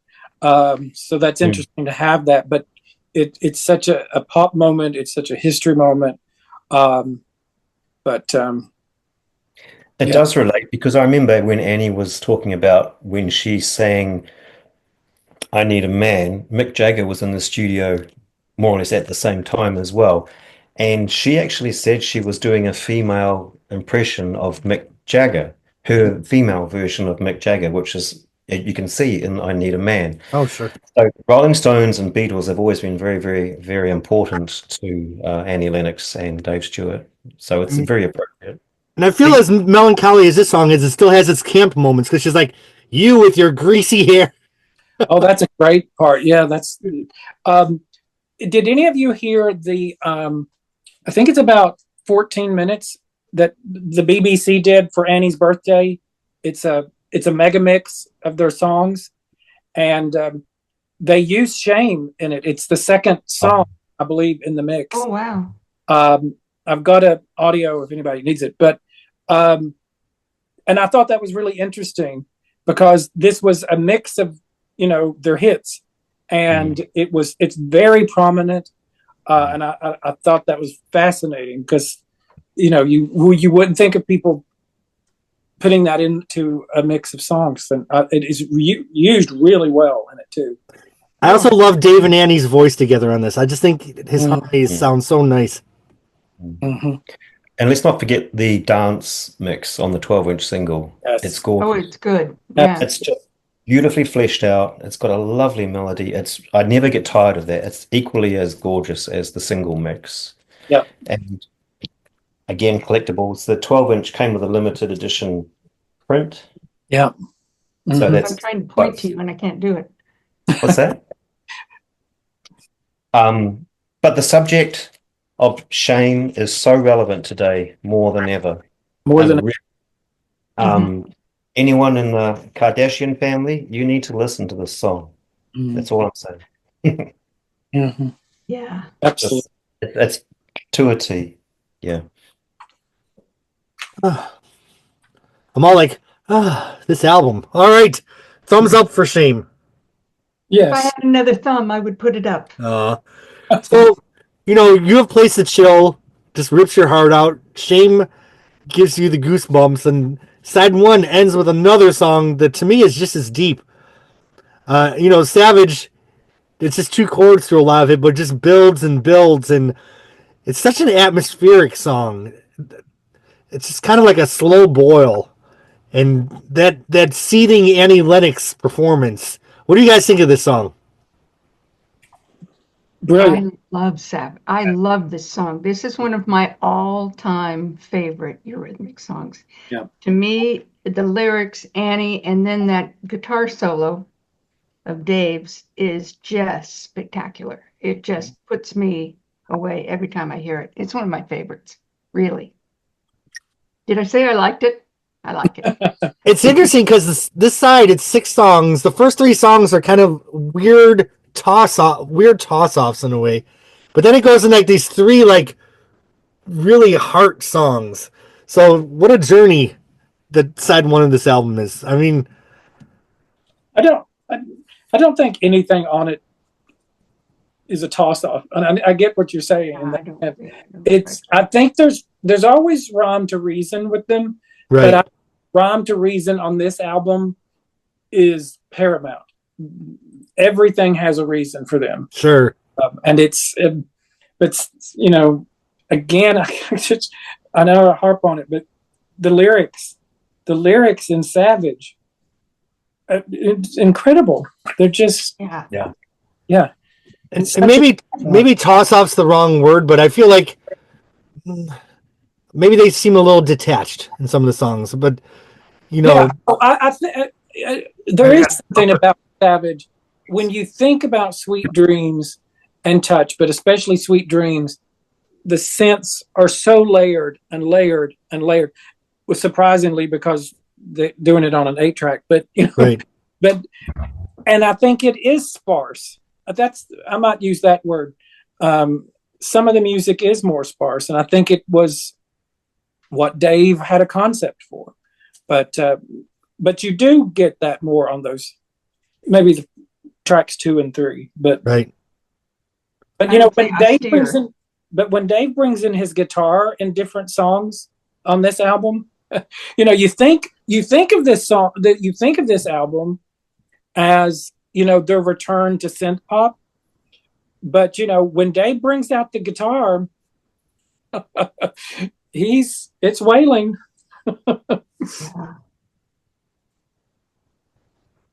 So that's interesting to have that. But it's such a pop moment. It's such a history moment. It does relate because I remember when Annie was talking about when she sang I Need a Man, Mick Jagger was in the studio more or less at the same time as well. And she actually said she was doing a female impression of Mick Jagger, her female version of Mick Jagger, which is you can see in I Need a Man. Oh, sure. So Rolling Stones and Beatles have always been very, very, very important to Annie Lennox and Dave Stewart. So it's very appropriate. And I feel as melancholy as this song is, it still has its camp moments because she's like, "You with your greasy hair." Oh, that's a great part. Yeah, that's. Did any of you hear the? I think it's about 14 minutes that the BBC did for Annie's birthday. It's a mega mix of their songs, and they use "Shame" in it. It's the second song, I believe, in the mix. Oh wow! I've got an audio if anybody needs it, but and I thought that was really interesting because this was a mix of their hits, and it's very prominent, and I thought that was fascinating because you wouldn't think of people putting that into a mix of songs, and it is used really well in it too. I also love Dave and Annie's voice together on this. I just think his harmonies sound so nice. Mm-hmm. And let's not forget the dance mix on the 12-inch single. Yes. It's gorgeous. Oh, it's good. Yeah. It's just beautifully fleshed out. It's got a lovely melody. I never get tired of that. It's equally as gorgeous as the single mix. Yeah. And again, collectibles. The 12-inch came with a limited edition print. Yeah. So that's I'm trying to point to you and I can't do it. What's that? But the subject of shame is so relevant today more than ever. Anyone in the Kardashian family, you need to listen to this song. That's all I'm saying. Yeah. Absolutely. It's to a T. Yeah. I'm all like, this album. All right. Thumbs up for Shame. If I had another thumb, I would put it up. So, You Have Place to Chill just rips your heart out. Shame gives you the goosebumps. And side one ends with another song that to me is just as deep. Savage, it's just two chords to a lot of it, but just builds and builds. And it's such an atmospheric song. It's just kind of like a slow boil. And that seething Annie Lennox performance. What do you guys think of this song? Brilliant. I love Savage. I love this song. This is one of my all-time favorite Eurythmics songs. Yeah. To me, the lyrics, Annie, and then that guitar solo of Dave's is just spectacular. It just puts me away every time I hear it. It's one of my favorites, really. Did I say I liked it? I like it. It's interesting because this side, it's 6 songs. The first 3 songs are kind of weird toss-offs in a way. But then it goes in like these 3 like really heart songs. So what a journey that side 1 of this album is. I mean, I don't think anything on it is a toss-off. And I get what you're saying. I think there's always rhyme to reason with them. Right. But rhyme to reason on this album is paramount. Everything has a reason for them. Sure. And but you know, again, I know I harp on it, but the lyrics in Savage, it's incredible. They're just yeah. And maybe toss off's the wrong word, but I feel like maybe they seem a little detached in some of the songs. But you know, there is something about Savage when you think about Sweet Dreams and Touch, but especially Sweet Dreams. The synths are so layered and layered and layered. Was surprisingly because they're doing it on an 8-track, but you know, right. And I think it is sparse. I might use that word. Some of the music is more sparse, and I think it was what Dave had a concept for. But you do get that more on those, maybe the tracks 2 and 3. But right. But you know when Dave brings in his guitar in different songs on this album, you know, you think of this album as, you know, their return to synth pop. But, you know, when Dave brings out the guitar, it's wailing.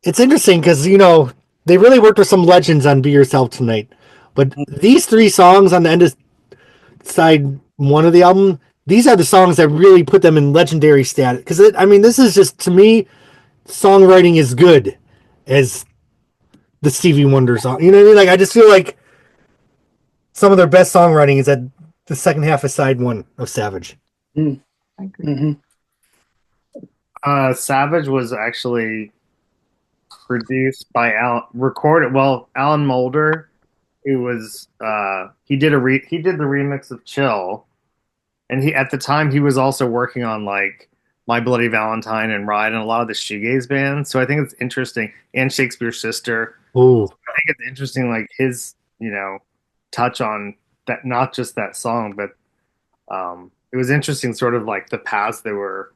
It's interesting because, you know, they really worked with some legends on Be Yourself Tonight. But these 3 songs on the end of side 1 of the album, these are the songs that really put them in legendary status. Because, I mean, this is just, to me, songwriting is good as the Stevie Wonder song. You know what I mean? Like, I just feel like some of their best songwriting is at the second half of side 1 of Savage. I agree. Savage was actually produced by Alan Moulder. It was he did the remix of Chill, and at the time he was also working on like My Bloody Valentine and Ride and a lot of the shoegaze bands. So I think it's interesting, and Shakespeare's Sister. Ooh. I think it's interesting, like his, you know, touch on that, not just that song, but it was interesting, sort of like the paths they were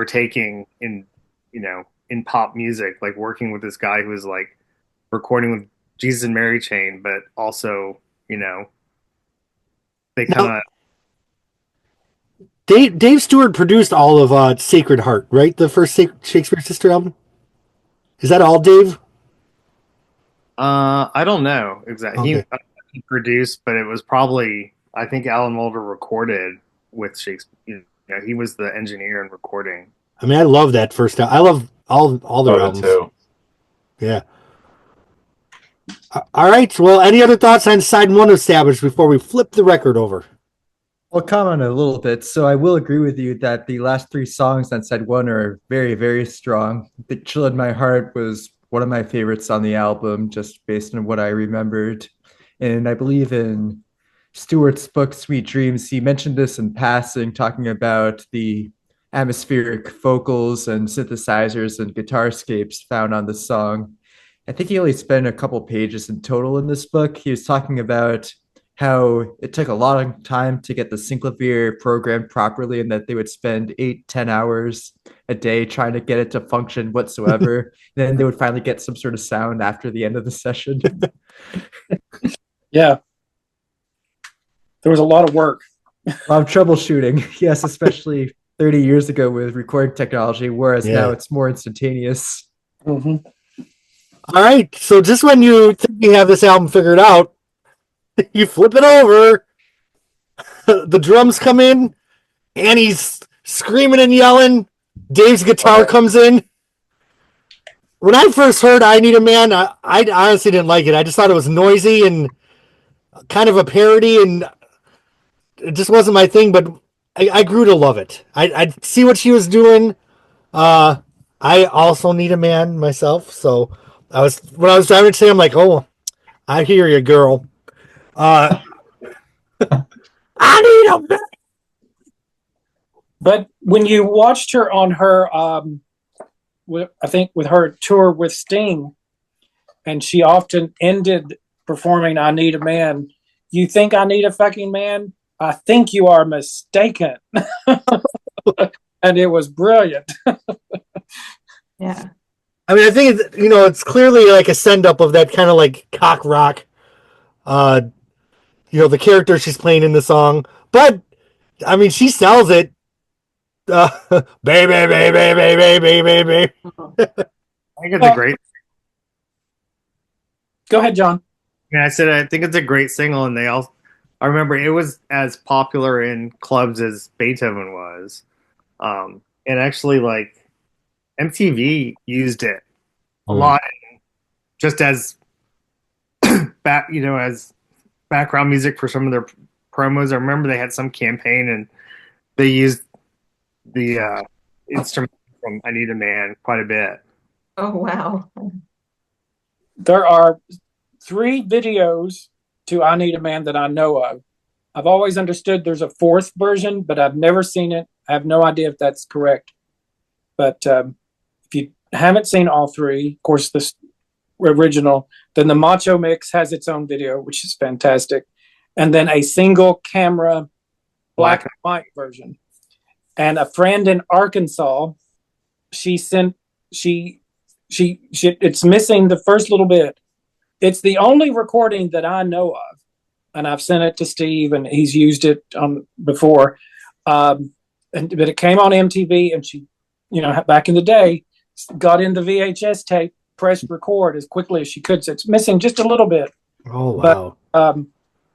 taking in, you know, in pop music, like working with this guy who was like recording with Jesus and Mary Chain, but also, you know, they kind of. Dave Stewart produced all of Sacred Heart, right? The first Shakespeare Sister album. Is that all Dave? I don't know exactly. Okay. He produced, but it was probably, I think Alan Moulder recorded with Shakespeare. You know, he was the engineer and recording. I mean, I love that first album. I love all their albums too. Yeah. All right. Well, any other thoughts on side 1 of Savage before we flip the record over? I'll comment a little bit. So I will agree with you that the last 3 songs on side 1 are very, very strong. The Chill in My Heart was one of my favorites on the album, just based on what I remembered. And I believe in Stewart's book, Sweet Dreams, he mentioned this in passing, talking about the atmospheric vocals and synthesizers and guitarscapes found on the song. I think he only spent a couple pages in total in this book. He was talking about how it took a long time to get the synclavier programmed properly, and that they would spend 8-10 hours a day trying to get it to function whatsoever. Then they would finally get some sort of sound after the end of the session. Yeah. There was a lot of work. A lot of troubleshooting. Yes, especially 30 years ago with recording technology, whereas now it's more instantaneous. Mm-hmm. All right. So just when you think you have this album figured out, you flip it over. The drums come in, Annie's screaming and yelling. Dave's guitar comes in. When I first heard I Need a Man, I honestly didn't like it. I just thought it was noisy and kind of a parody, and it just wasn't my thing, but I grew to love it. I see what she was doing. I also need a man myself, so when I was driving today, I'm like, oh, I hear you, girl. I need a man. But when you watched her on her, I think with her tour with Sting, and she often ended performing "I Need a Man." You think I need a fucking man? I think you are mistaken. And it was brilliant. Yeah. I mean, I think it's clearly like a send up of that kind of like cock rock the character she's playing in the song. But I mean, she sells it. Baby, baby, baby, baby, baby. I think it's a great. Go ahead, John. I said I think it's a great single, and I remember it was as popular in clubs as Beethoven was, and actually, like MTV used it a lot, just as as background music for some of their promos. I remember they had some campaign, and they used the instrument from "I Need a Man" quite a bit. Oh, wow. There are 3 videos to "I Need a Man" that I know of. I've always understood there's a 4th version, but I've never seen it. I have no idea if that's correct. But if you haven't seen all 3, of course, this original, then the Macho Mix has its own video, which is fantastic. And then a single camera black and white version. And a friend in Arkansas, it's missing the first little bit. It's the only recording that I know of, and I've sent it to Steve, and he's used it before. But it came on MTV, and she, back in the day, got in the VHS tape, pressed record as quickly as she could. So it's missing just a little bit. Oh, wow. But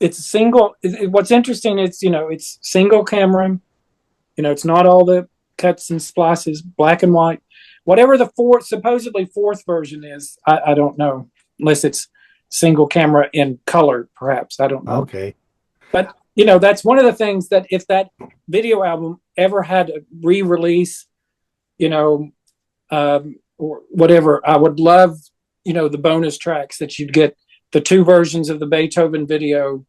it's single. What's interesting is, it's single camera. It's not all the cuts and splices, black and white. Whatever the supposedly 4th version is, I don't know, unless it's single camera in color, perhaps. I don't know. Okay. But, that's one of the things that if that video album ever had a re-release, or whatever, I would love, the bonus tracks that you'd get, the 2 versions of the Beethoven video,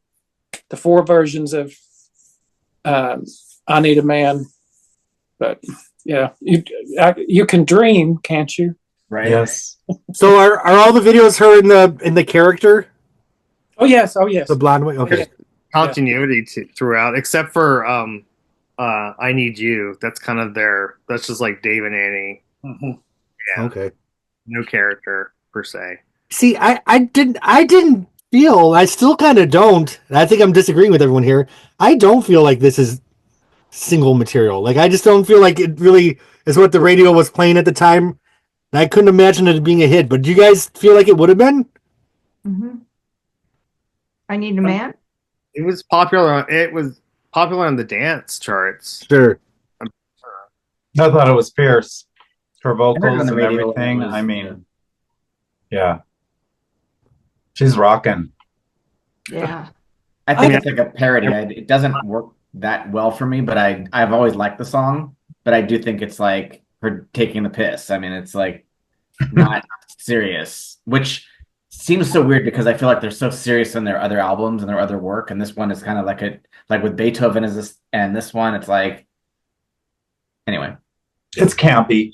the 4 versions of I Need a Man. But yeah, you can dream, can't you? Right. Yes. So are all the videos her in the character? Oh yes. The blonde one? Okay. Continuity throughout, except for I Need You. That's kind of that's just like Dave and Annie. Mm-hmm. Yeah. Okay. No character per se. See, I didn't feel, I still kind of don't, and I think I'm disagreeing with everyone here. I don't feel like this is single material. Like, I just don't feel like it really is what the radio was playing at the time. And I couldn't imagine it being a hit, but do you guys feel like it would have been? Mm-hmm. I Need a Man? It was popular. It was popular on the dance charts. Sure. I thought it was fierce. Her I heard it vocals on the and radio everything. when it was- I mean, yeah. She's rocking. Yeah. I think it's like a parody. It doesn't work that well for me, but I've always liked the song. But I do think it's like her taking the piss. I mean, it's like not serious, which seems so weird because I feel like they're so serious in their other albums and their other work, and this one is kind of like with Beethoven and this one, it's like anyway. It's campy.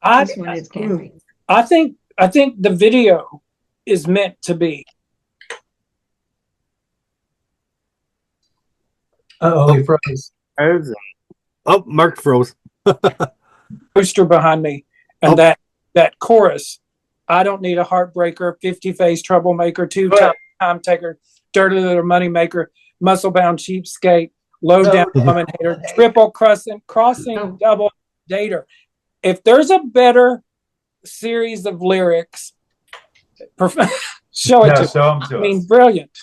This one is campy. I think the video is meant to be. He froze. Oh, Mark froze. Poster behind me, and that chorus. I don't need a heartbreaker, 50-face troublemaker, 2-time taker, dirty little money maker, muscle bound cheapskate, low down woman hater, triple crossing, double dater. If there's a better series of lyrics, show it to them to I mean, us. brilliant.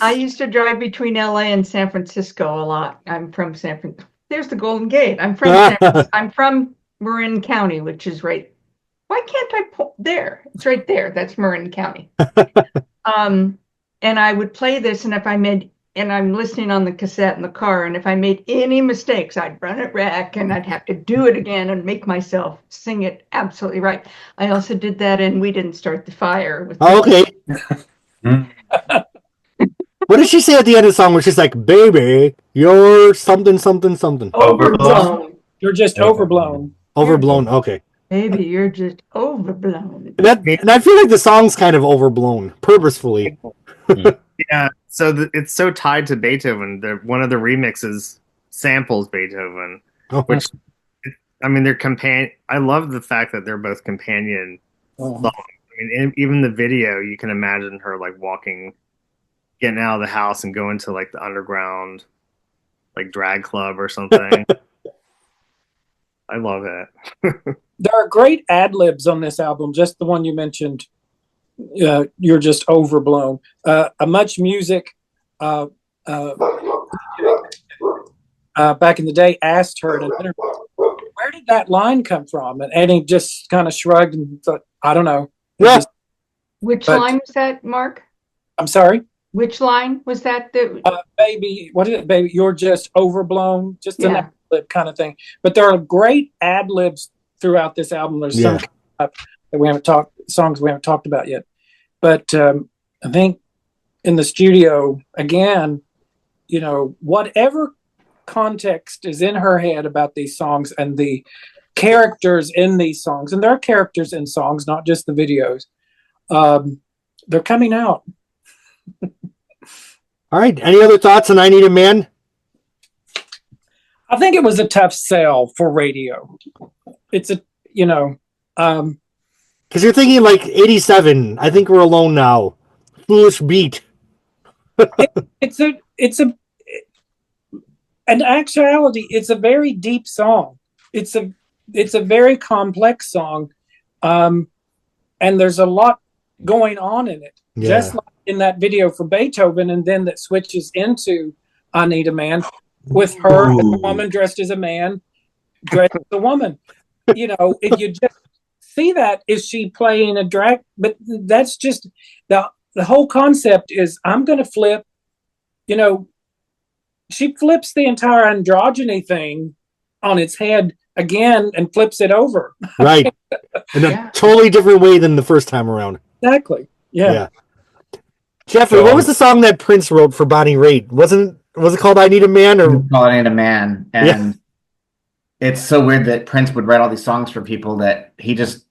I used to drive between LA and San Francisco a lot. I'm from San Francisco. There's the Golden Gate. I'm from Marin County, which is right. Why can't I there? It's right there. That's Marin County. And I would play this, and I'm listening on the cassette in the car, and if I made any mistakes, I'd run it back, and I'd have to do it again and make myself sing it absolutely right. I also did that, and We Didn't Start the Fire. Okay. What did she say at the end of the song? Where she's like, "Baby, you're something, something, something." Overblown. You're just overblown. Overblown. Okay. Baby, you're just overblown. And I feel like the song's kind of overblown, purposefully. Yeah, so it's so tied to Beethoven. One of the remixes samples Beethoven, which, I mean, they're I love the fact that they're both companion songs. I mean, even the video, you can imagine her like walking getting out of the house and going to like the underground, like drag club or something. I love it. There are great ad libs on this album. Just the one you mentioned. You're just overblown. A Much Music. Back in the day, asked her in an interview, where did that line come from? And he just kind of shrugged and thought, I don't know. Yeah. Which line was that, Mark? I'm sorry? Which line was that? Baby, what is it, baby? You're just overblown. Just an Yeah. ad lib kind of thing. But there are great ad libs throughout this album. There's some that we haven't songs we haven't talked about yet. But I think in the studio, again, you know, whatever context is in her head about these songs and the characters in these songs, and there are characters in songs, not just the videos, they're coming out. All right. Any other thoughts on I Need a Man? I think it was a tough sell for radio. It's a, you know, Because you're thinking like 87. I Think We're Alone Now. Foolish Beat. in actuality, it's a very deep song. It's a very complex song, and there's a lot going on in it. Yeah. Just like in that video for Beethoven, and then that switches into I Need a Man with her, as a woman dressed as a man, dressed as a woman. You know, if you just see that, is she playing a drag? But that's just the whole concept is I'm going to flip, you know, she flips the entire androgyny thing on its head again and flips it over. Right. In a totally different way than the first time around. Exactly. Yeah. Jeffrey, what was the song that Prince wrote for Bonnie Raitt? Was it called I Need a Man? Or It's called I Need a Man. And it's so weird that Prince would write all these songs for people that he just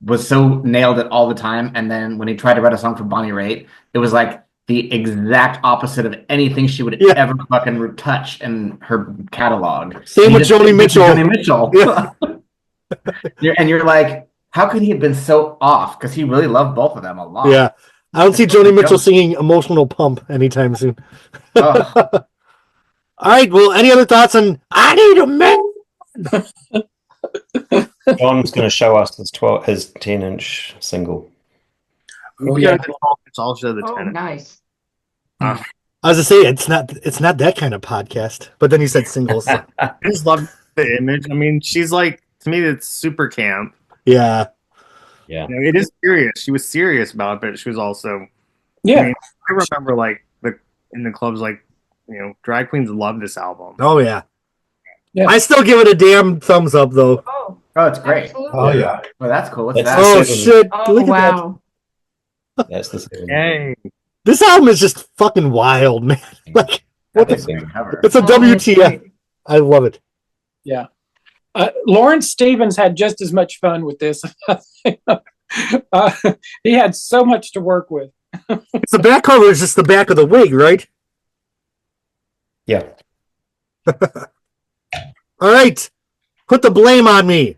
was so nailed it all the time. And then when he tried to write a song for Bonnie Raitt, it was like the exact opposite of anything she would ever fucking touch in her catalog. Same with Joni Mitchell. Joni Mitchell. And you're like, how could he have been so off? Because he really loved both of them a lot. Yeah. I don't see Joni Mitchell singing Emotional Pump anytime soon. Oh. All right. Well, any other thoughts on I Need a Man? John's going to show us his 10-inch single. Oh, yeah. It's also the 10. Nice. I was to say it's not that kind of podcast. But then you said singles. I just love the image. I mean, she's like, to me, it's super camp. Yeah. Yeah. You know, it is serious. She was serious about it, but she was also. Yeah. I mean, I remember like in the clubs, like, you know, drag queens love this album. Oh yeah. Yeah. I still give it a damn thumbs up though. Oh, it's great. absolutely. Oh yeah. Well, that's cool. What's That's that? Oh seven. shit. Oh, Look at wow. That's the same. Yay. that. This album is just fucking wild, man. Like what That's the a great cover. it's a Oh, that's WTF. great. I love it. Yeah. Lawrence Stevens had just as much fun with this. He had so much to work with. It's the back cover is just the back of the wig, right? Yeah. All right. Put the blame on me.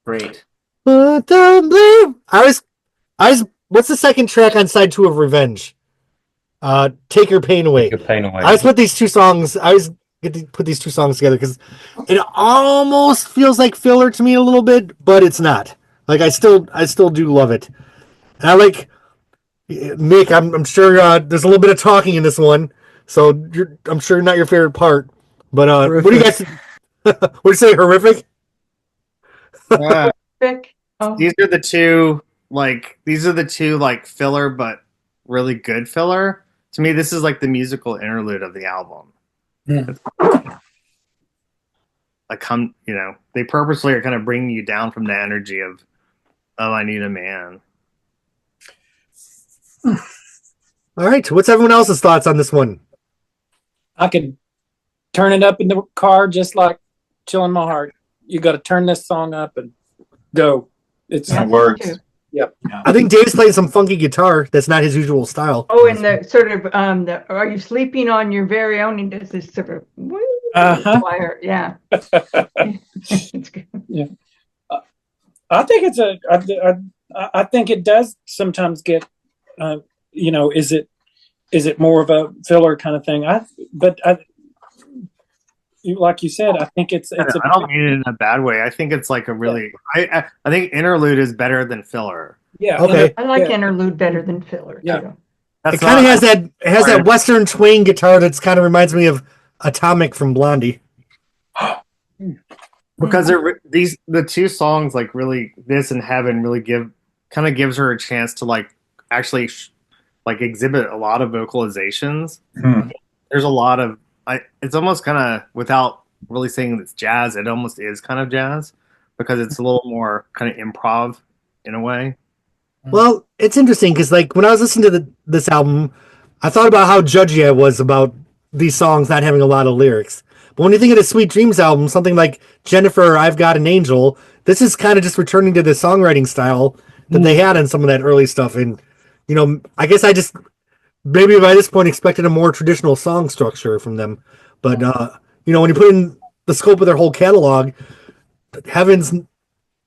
Great. Put the blame. I was what's the second track on side 2 of Revenge? Take Your Pain Away. Take Your Pain Away. I always put these two songs together because it almost feels like filler to me a little bit, but it's not. Like I still do love it. And I like Nick. I'm sure there's a little bit of talking in this one, so I'm sure not your favorite part. But what do you guys? What do you say? Horrific. Vic? Oh, These are the two like filler, but really good filler. To me, this is like the musical interlude of the album. Like, you know, they purposely are kind of bringing you down from the energy of I Need a Man. All right. What's everyone else's thoughts on this one? I could turn it up in the car just like Chillin' My Heart. You got to turn this song up and go. It works. Yep. I think Dave's playing some funky guitar. That's not his usual style. Oh, and the sort of are you sleeping on your very own? He does this sort of choir. Yeah. It's good. Yeah. I think it's I think it does sometimes get, you know, is it is it more of a filler kind of thing? Like you said, I think it's. I don't mean it in a bad way. I think it's like a really. I think interlude is better than filler. Yeah. Okay. I like interlude better than filler. Yeah. Too. It kind of has that Western twang guitar that's kind of reminds me of Atomic from Blondie. Because the two songs like really this and Heaven really gives her a chance to like actually like exhibit a lot of vocalizations. There's a lot of it's almost kind of, without really saying it's jazz, it almost is kind of jazz because it's a little more kind of improv in a way. Well, it's interesting because like when I was listening to this album, I thought about how judgy I was about these songs not having a lot of lyrics. But when you think of the Sweet Dreams album, something like Jennifer or I've Got an Angel, this is kind of just returning to the songwriting style that they had in some of that early stuff. And, you know, I guess I just maybe by this point expected a more traditional song structure from them. But, you know, when you put in the scope of their whole catalog, Heaven's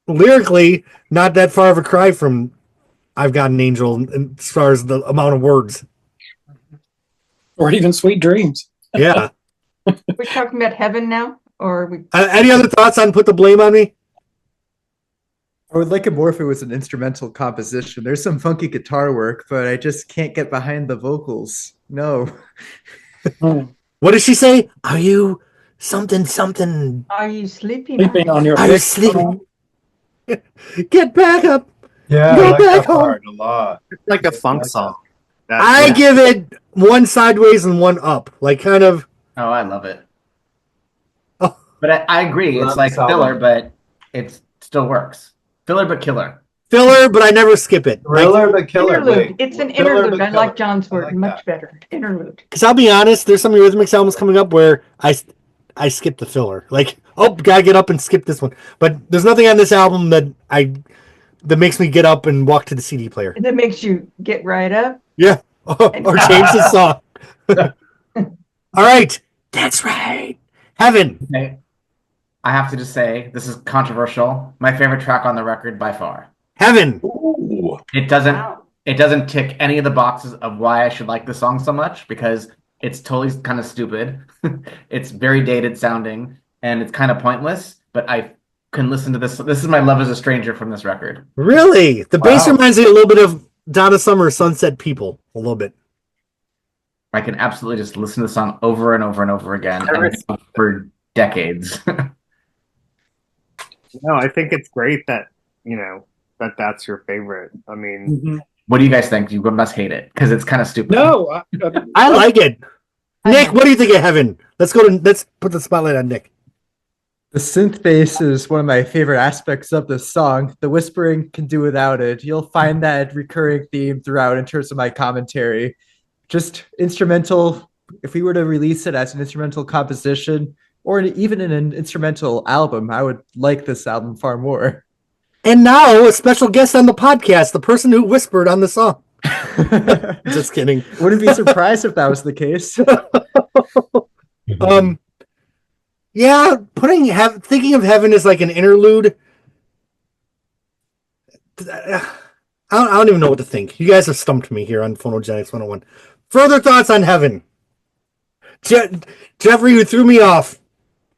lyrically not that far of a cry from I've Got an Angel as far as the amount of words. Or even Sweet Dreams. Yeah. We're talking about Heaven now? Or are we... any other thoughts on Put the Blame on Me? I would like it more if it was an instrumental composition. There's some funky guitar work, but I just can't get behind the vocals. No. What did she say? Are you something? Are you sleeping? Sleeping on your Are you bed. sleeping? Get back up. Yeah, Go I like back that home. part a lot. It's like a funk song. I give it one sideways and one up. Like kind of. Oh, I love it. Oh. But I agree. Love It's like this album. filler, but it still works. Filler, but killer. Filler, but I never skip it. Thriller but killer. Interlude. Wait, It's an Filler interlude. but I like killer. John's I word like much that. better. Interlude. Because I'll be honest, there's some Eurythmics albums coming up where I skip the filler. Like, oh, gotta get up and skip this one. But there's nothing on this album that makes me get up and walk to the CD player. That makes you get right up. Yeah. Or change the song. All right. That's right. Heaven. Okay. I have to just say, this is controversial. My favorite track on the record by far. Heaven. It doesn't tick any of the boxes of why I should like the song so much because it's totally kind of stupid. It's very dated sounding and it's kind of pointless, but I can listen to this. This is my Love as a Stranger from this record. Really? The bass Wow. reminds me a little bit of Donna Summer, Sunset People. A little bit. I can absolutely just listen to the song over and over and over again and for decades. No, I think it's great that, that's your favorite. I mean, What do you guys think? You must hate it because it's kind of stupid. No, I like it. Nick, what do you think of Heaven? Let's put the spotlight on Nick. The synth bass is one of my favorite aspects of this song. The whispering can do without it. You'll find that recurring theme throughout in terms of my commentary. Just instrumental. If we were to release it as an instrumental composition or even in an instrumental album, I would like this album far more. And now a special guest on the podcast, the person who whispered on the song. Just kidding. Wouldn't be surprised if that was the case. Yeah, thinking of Heaven as like an interlude. I don't even know what to think. You guys have stumped me here on Phonogenics 101. Further thoughts on Heaven? Jeffrey, you threw me off.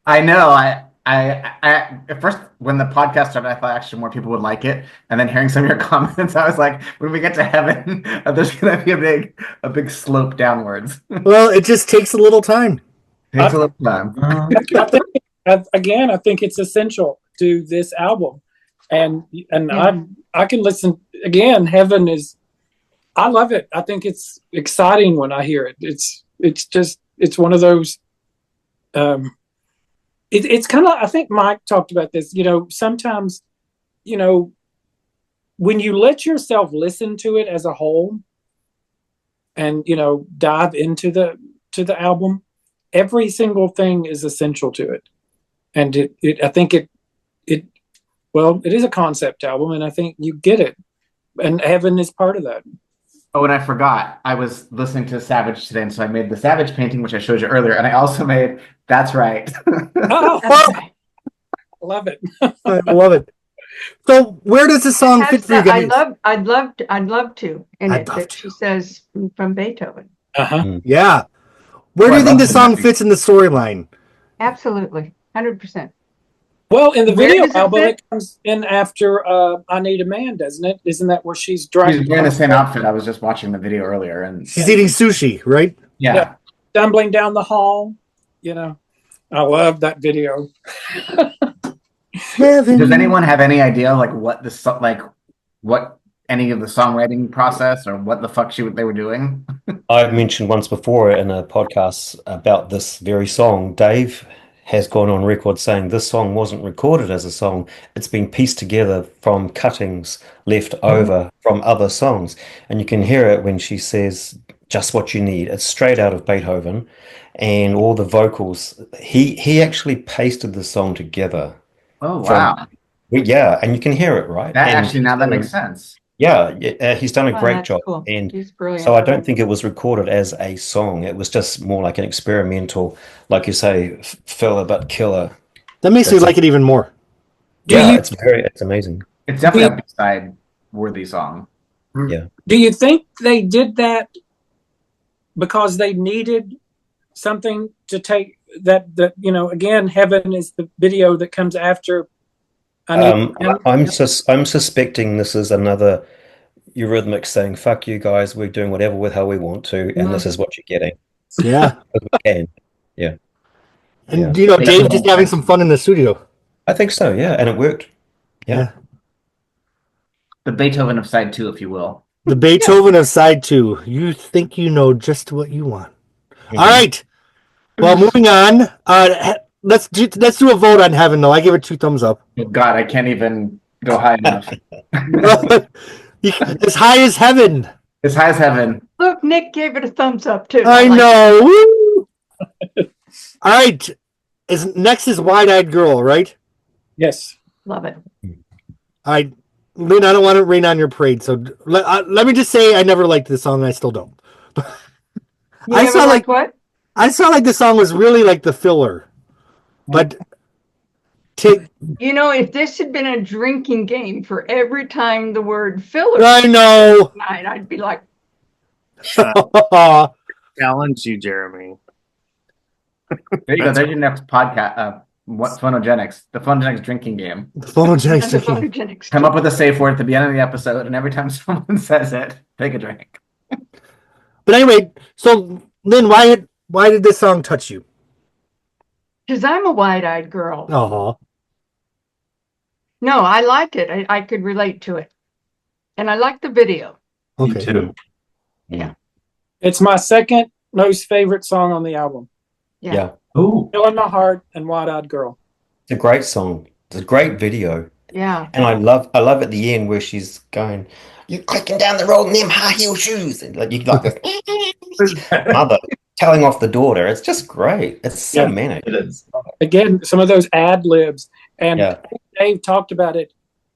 I know. I at first when the podcast started, I thought actually more people would like it, and then hearing some of your comments, I was like, when we get to Heaven, there's gonna be a big slope downwards. Well, it just takes a little time. Takes a little time. I think it's essential to this album, and I can listen again. Heaven is, I love it. I think it's exciting when I hear it. It's one of those. It's kind of, I think Mike talked about this. Sometimes, when you let yourself listen to it as a whole, and dive into the album, every single thing is essential to it, and I think it is a concept album, and I think you get it, and Heaven is part of that. Oh, and I forgot. I was listening to Savage today, and so I made the Savage painting, which I showed you earlier, and I also made That's Right. Oh, love it. I love it. So, where does the song fit for you guys? I'd love to. In I'd it love that to. she says from Beethoven. Uh-huh. Yeah. Where do I you think love the song Phonogenics. fits in the storyline? Absolutely. 100%. Well, in the Where video does it album, fit? it comes in after "I Need a Man," doesn't it? Isn't that where she's She's driving? wearing the same outfit. I was just watching the video earlier, and She's eating sushi, right? yeah. Stumbling down the hall. You know, I love that video. Does anyone have any idea like what what any of the songwriting process or what the fuck they were doing? I've mentioned once before in a podcast about this very song. Dave has gone on record saying this song wasn't recorded as a song. It's been pieced together from cuttings left over from other songs. And you can hear it when she says just what you need. It's straight out of Beethoven, and all the vocals. He actually pasted the song together. Oh From- wow, Yeah, and you can hear it, right? that And actually now that makes sense. yeah, he's done a Oh, great that's job. cool. And He's brilliant. so I don't think it was recorded as a song. It was just more like an experimental, like you say, filler but killer. That makes me That's like it even more. Yeah, it's amazing. It's definitely a B-side worthy song. Yeah. Do you think they did that because they needed something to take that again, Heaven is the video that comes after I'm suspecting this is another Eurythmics saying, "Fuck you guys, we're doing whatever with how we want to, and this is what you're getting." Yeah. And yeah, And Yeah. Dave just having some fun in the studio. I think so. Yeah, and it worked. Yeah. The Beethoven of side 2, if you will. The Beethoven of side 2. You think you know just what you want. All right. Well, moving on. Let's do a vote on Heaven, though. I give it 2 thumbs up. Oh, God, I can't even go high enough. As high as Heaven. As high as Heaven. Look, Nick gave it a thumbs up too. I like know. Woo! All right. Next is Wide Eyed Girl, right? Yes. Love it. All right. Lynn, I don't want to rain on your parade, so let me just say I never liked this song. I still don't. You I never saw liked what? I saw like the song was really like the filler, but If this had been a drinking game for every time the word filler I know. tonight, I'd be like, Challenge you, Jeremy. There you go. There's your next podcast. What Phonogenics? The Phonogenics drinking game. The Phonogenics the drinking. phonogenics. Come up with a safe word at the beginning of the episode, and every time someone says it, take a drink. But anyway, so Lynn, why did this song touch you? Because I'm a wide-eyed girl. Oh, No, I like it. I could relate to it. And I like the video. okay. Me too. Yeah. It's my second most favorite song on the album. Yeah. Ooh. Still in My Heart and Wide Eyed Girl. It's a great song. It's a great video. Yeah. And I love at the end where she's going, "You clicking down the road in them high heel shoes," and like you like this mother telling off the daughter. It's just great. It's so manic. It is. Again, some of those ad libs. And Yeah. Dave talked about it,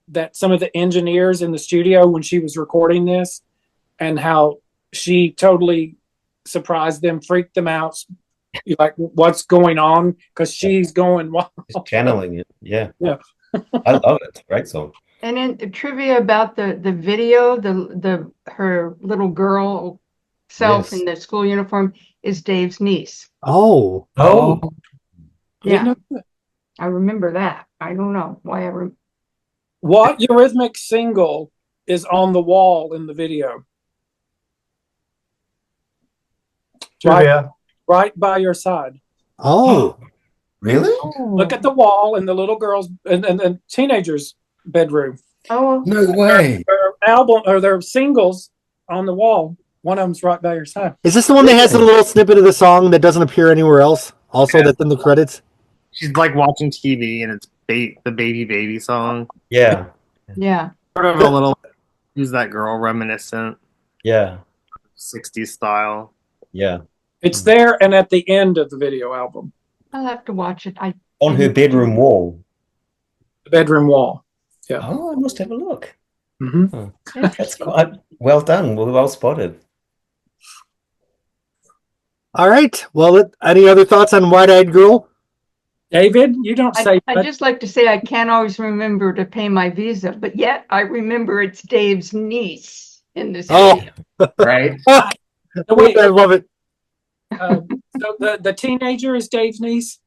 that some of the engineers in the studio when she was recording this, and how she totally surprised them, freaked them out. You're like, what's going on? Because she's going wild. Just channeling it. Yeah. Yeah. I love it. It's a great song. And then the trivia about the video, her little girl self Yes. in the school uniform is Dave's niece. Oh. Oh. Yeah. I remember that. I don't know why What Eurythmics single is on the wall in the video? Right by your side. Oh. Really? Look at the wall in the little girl's and teenager's bedroom. Oh, No way. Their album or their singles on the wall. One of them's right by your side. Is this the one that has a little snippet of the song that doesn't appear anywhere else? Also, that's in the credits. She's like watching TV and it's the baby song. Yeah. yeah. Sort of a little who's that girl reminiscent Yeah. 60s style. Yeah. It's there and at the end of the video album. I'll have to watch it. On her bedroom wall. The bedroom wall. Yeah. Oh, I must have a look. Mm-hmm. That's quite well done. Well spotted. All right. Well, any other thoughts on Wide Eyed Girl? David, you don't say I just like to say I can't always remember to pay my Visa, but yet I remember it's Dave's niece in this Oh. video. Right? Wait, I love it. so the teenager is Dave's niece?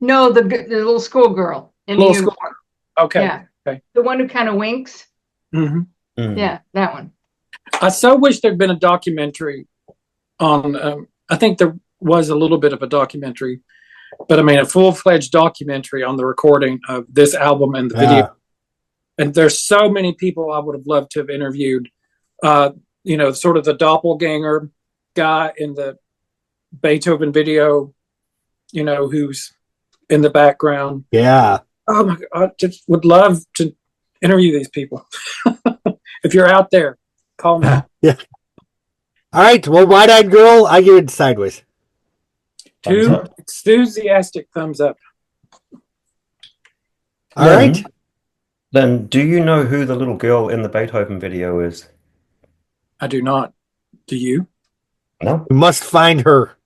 No, the little schoolgirl in the Little school. uniform. Okay. Yeah. Okay. The one who kind of winks. hmm Yeah, that one. I so wish there'd been a documentary on. I think there was a little bit of a documentary, but I mean a full-fledged documentary on the recording of this album and the video. And there's so many people I would have loved to have interviewed. Sort of the doppelganger guy in the Beethoven video, who's in the background. Yeah. Oh my God, I just would love to interview these people. If you're out there, call me. Yeah. All right. Well, Wide-Eyed Girl, I give it sideways. Two enthusiastic thumbs up. All right. Then, do you know who the little girl in the Beethoven video is? I do not. Do you? No. We must find her.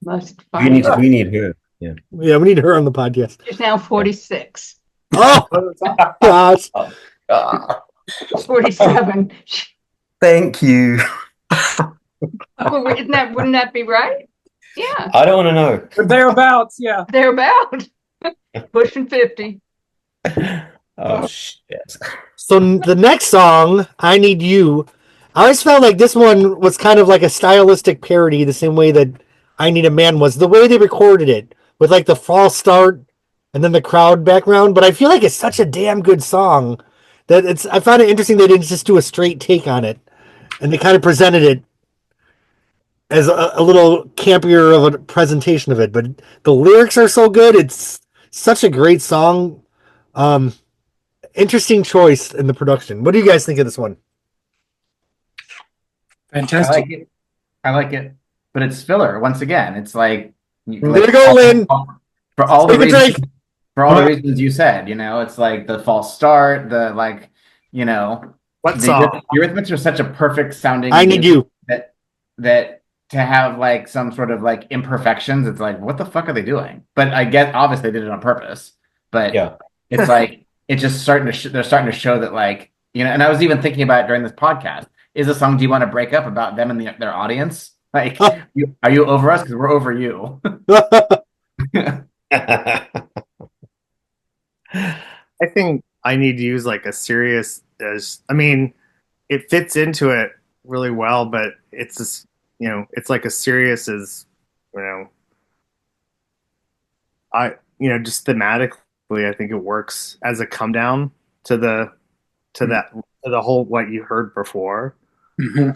Must We find need her. we need her. Yeah. Yeah, we need her on the podcast. She's now 46. Oh, gosh. 47. Thank you. Oh, wouldn't that be right? Yeah, I don't want to know. Or thereabouts, yeah. they're about pushing 50. Oh shit. So the next song, I Need You, I always felt like this one was kind of like a stylistic parody, the same way that I Need a Man was. The way they recorded it, with like the false start and then the crowd background. But I feel like it's such a damn good song that I found it interesting they didn't just do a straight take on it. And they kind of presented it as a little campier of a presentation of it. But the lyrics are so good. It's such a great song. Interesting choice in the production. What do you guys think of this one? Fantastic. I like it, but it's filler. Once again, it's like There you go, Lynn. For all the Take a reasons, drink. for all the reasons you said, it's like the false start, the What the song? Eurythmics are such a perfect sounding. I Need You. That to have like some sort of like imperfections, it's like, what the fuck are they doing? But I guess obviously they did it on purpose. But Yeah. it's like it's just starting to they're starting to show that, like, and I was even thinking about it during this podcast. Is a song, do you want to break up about them and their audience? Like, are you over us? Because we're over you. I think I Need to use like a serious. It fits into it really well, but it's just, it's like as serious as, just thematically, I think it works as a come down to the whole what you heard before. Mm-hmm.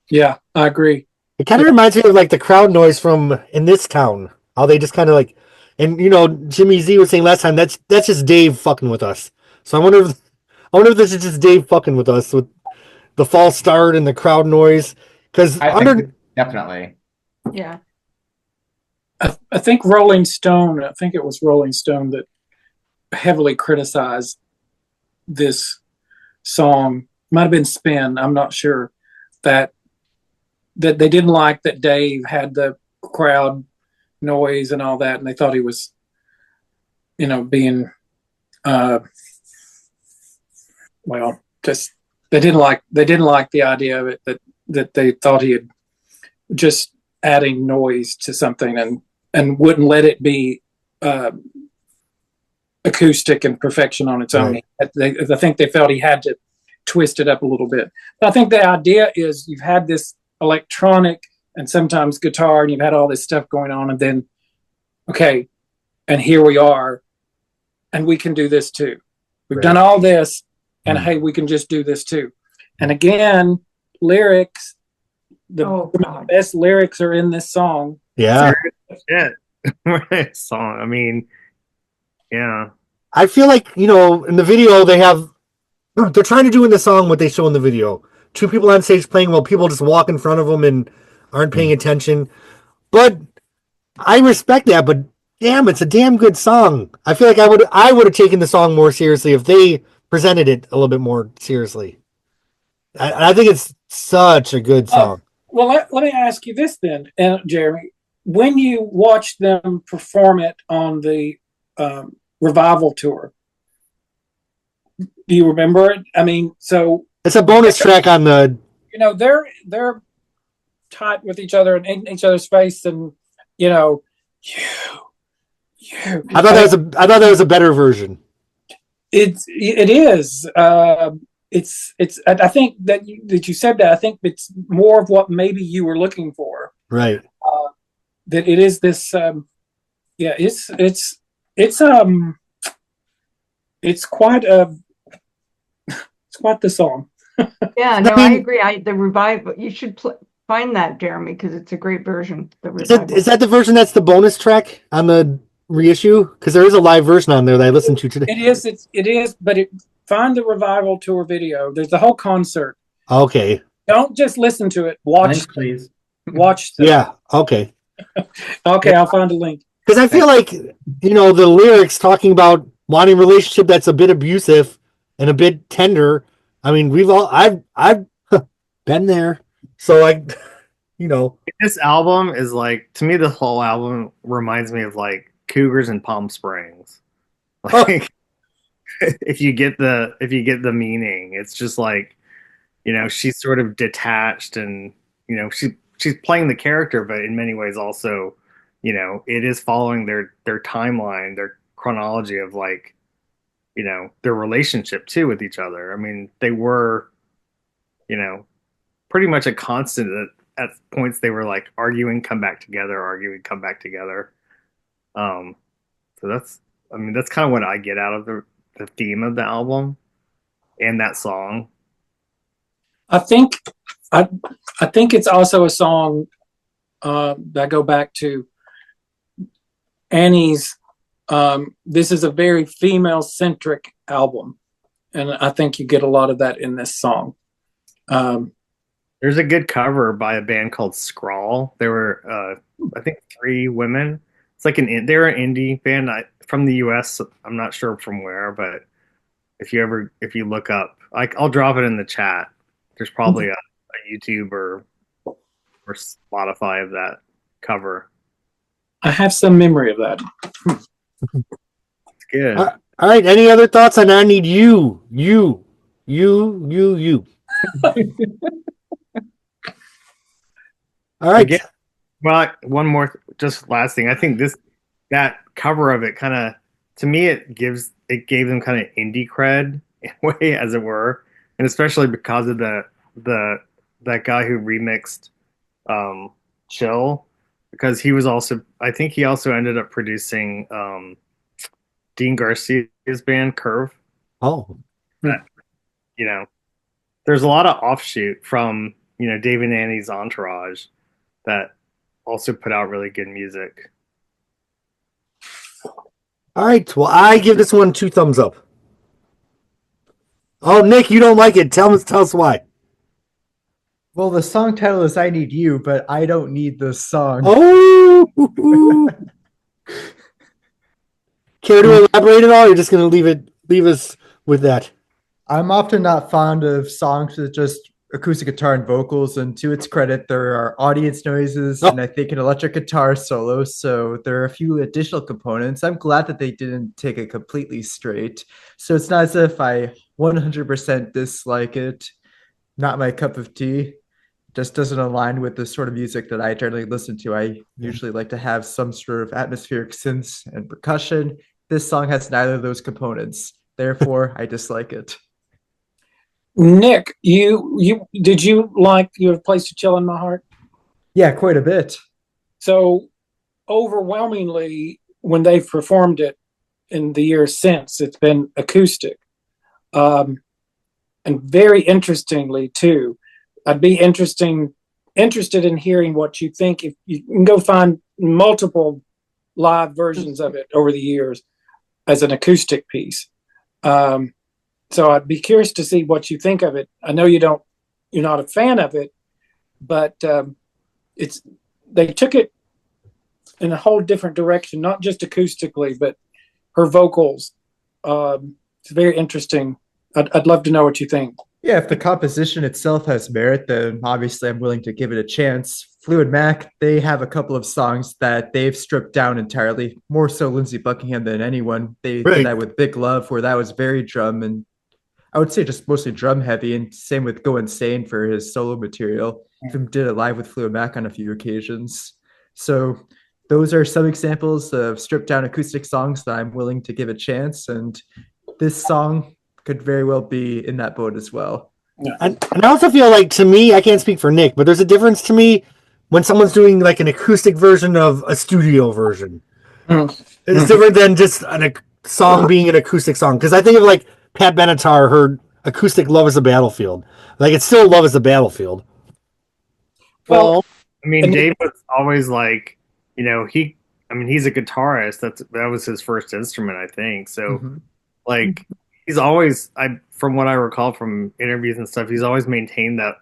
Yeah, I agree. It kind of reminds me of like the crowd noise from In This Town. How they just kind of like, and Jimmy Z was saying last time that's just Dave fucking with us. So I wonder if this is just Dave fucking with us with the false start and the crowd noise. Because Definitely. Yeah. I think Rolling Stone, I think it was Rolling Stone that heavily criticized this song. Might have been Spin, I'm not sure. That they didn't like that Dave had the crowd noise and all that, and they thought he was, being, just they didn't like the idea of it, that they thought he had just adding noise to something and wouldn't let it be acoustic and perfection on its own. Right. I think they felt he had to twist it up a little bit. But I think the idea is you've had this electronic and sometimes guitar, and you've had all this stuff going on, and then, okay, and here we are, and we can do this too. We've done all this, and hey, we can just do this too. And again, lyrics, the best lyrics are in this song. Yeah. Song. Yeah. I feel like, in the video they're trying to do in the song what they show in the video. Two people on stage playing while people just walk in front of them and aren't paying attention. But I respect that, but damn, it's a damn good song. I feel like I would have taken the song more seriously if they presented it a little bit more seriously. I think it's such a good song. Well, let me ask you this then, Jeremy. When you watched them perform it on the revival tour, do you remember it? So it's a bonus track on the. Their tight with each other and in each other's face, and you know, you. I thought that was a better version. It is. I think that you said that. I think it's more of what maybe you were looking for. Right. That it is this. Yeah, it's quite the song. Yeah, no, I agree. The revival. You should find that, Jeremy, because it's a great version. The revival. Is that the version that's the bonus track on the reissue? Because there is a live version on there that I listened to today. It is. But find the revival tour video. There's the whole concert. Okay. Don't just listen to it. Watch, Link, please. Watch. Yeah. Okay. Okay, I'll find a link. Because I feel like the lyrics talking about wanting a relationship that's a bit abusive and a bit tender. I mean, I've been there. So this album is like, to me, the whole album reminds me of like Cougars in Palm Springs. Like, if you get the meaning, it's just like, she's sort of detached, and she's playing the character, but in many ways also, it is following their timeline, their chronology of like, their relationship too with each other. I mean, they were, pretty much a constant at points. They were like arguing, come back together, arguing, come back together. So that's kind of what I get out of the theme of the album and that song. I think it's also a song that I go back to Annie's. This is a very female-centric album, and I think you get a lot of that in this song. There's a good cover by a band called Scrawl. There were, I think, 3 women. It's like they're an indie band from the U.S. I'm not sure from where, but if you look up, I'll drop it in the chat. There's probably a YouTube or Spotify of that cover. I have some memory of that. It's good. All right. Any other thoughts on I Need You? All right. Again, well, one more, just last thing. I think that cover of it kind of, to me, it gave them kind of indie cred in a way, as it were, and especially because of that guy who remixed Chill, because he was also, I think he also ended up producing Dean Garcia's band Curve. Oh, there's a lot of offshoot from Dave and Annie's entourage that also put out really good music. all right. Well, I give this one 2 thumbs up. Oh, Nick, you don't like it. Tell us why. Well, the song title is I Need You, but I don't need this song. Oh, care to elaborate at all? Or you're just going to leave us with that? I'm often not fond of songs with just acoustic guitar and vocals, and to its credit, there are audience noises and I think an electric guitar solo, so there are a few additional components. I'm glad that they didn't take it completely straight, so it's not as if I 100% dislike it. Not my cup of tea. Just doesn't align with the sort of music that I generally listen to. I usually like to have some sort of atmospheric synths and percussion. This song has neither of those components. Therefore, I dislike it. Nick, did you like You Have a Place to Chill in My Heart? Yeah, quite a bit. So overwhelmingly, when they've performed it in the years since, it's been acoustic. And very interestingly too, I'd be interested in hearing what you think. If you can go find multiple live versions of it over the years as an acoustic piece. So I'd be curious to see what you think of it. I know you're not a fan of it, but they took it in a whole different direction, not just acoustically, but her vocals. It's very interesting. I'd love to know what you think. Yeah, if the composition itself has merit, then obviously I'm willing to give it a chance. Fluid Mac, they have a couple of songs that they've stripped down entirely, more so Lindsey Buckingham than anyone. They did that with Big Love, where that was very drum, and I would say just mostly drum heavy, and same with Go Insane for his solo material. even did it live with Fleetwood Mac on a few occasions. So those are some examples of stripped down acoustic songs that I'm willing to give a chance. And this song could very well be in that boat as well. And I also feel like, to me, I can't speak for Nick, but there's a difference to me when someone's doing like an acoustic version of a studio version. It's different than just a song being an acoustic song. Because I think of like Pat Benatar, her acoustic Love is a Battlefield. Like, it's still Love is a Battlefield. Well, I mean, Dave was always like, you know, he's a guitarist. That was his first instrument, I think. So, like, he's always, from what I recall from interviews and stuff, he's always maintained that,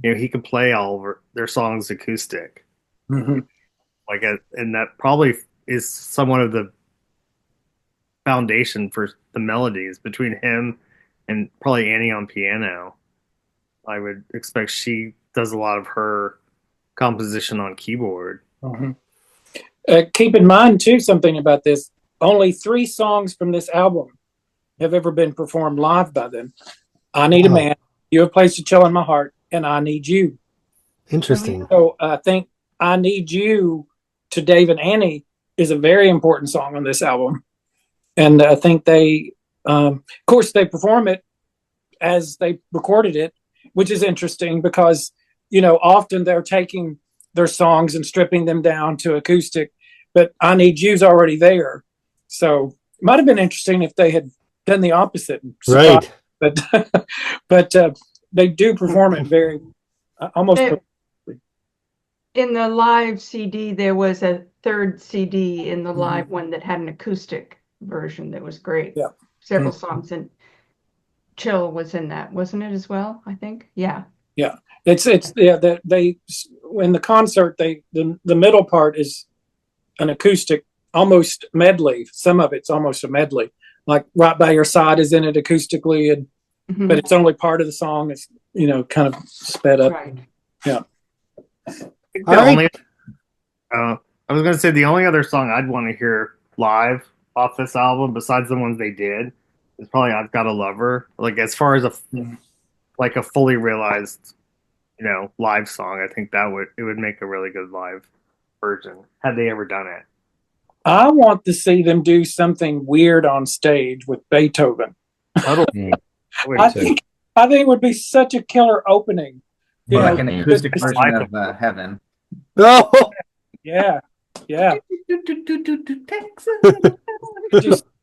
you know, he could play all of their songs acoustic. Like, and that probably is somewhat of the foundation for the melodies between him and probably Annie on piano. I would expect she does a lot of her composition on keyboard. Keep in mind too something about this. Only 3 songs from this album have ever been performed live by them. I Need a Man, You Have Placed a Chill in My Heart, and I Need You. Interesting. So I think I Need You to Dave and Annie is a very important song on this album. And I think they, of course, they perform it as they recorded it, which is interesting because, you know, often they're taking their songs and stripping them down to acoustic, but I Need You's already there. So it might have been interesting if they had done the opposite. Right. But they do perform it very, almost. In the live CD, there was a third CD in the live one that had an acoustic version that was great. Yeah. Several songs, and Chill was in that, wasn't it, as well? I think. Yeah. Yeah. It's they in the concert, the middle part is an acoustic, almost medley. Some of it's almost a medley. Like Right by Your Side is in it acoustically, and but it's only part of the song. It's, you know, kind of sped up. Right. Yeah. I was gonna say the only other song I'd want to hear live off this album, besides the ones they did, is probably I've Got a Lover. Like, as far as a fully realized, you know, live song, I think it would make a really good live version had they ever done it. I want to see them do something weird on stage with Beethoven. I think it would be such a killer opening. You like know, an acoustic version of Heaven. Oh, yeah. Just do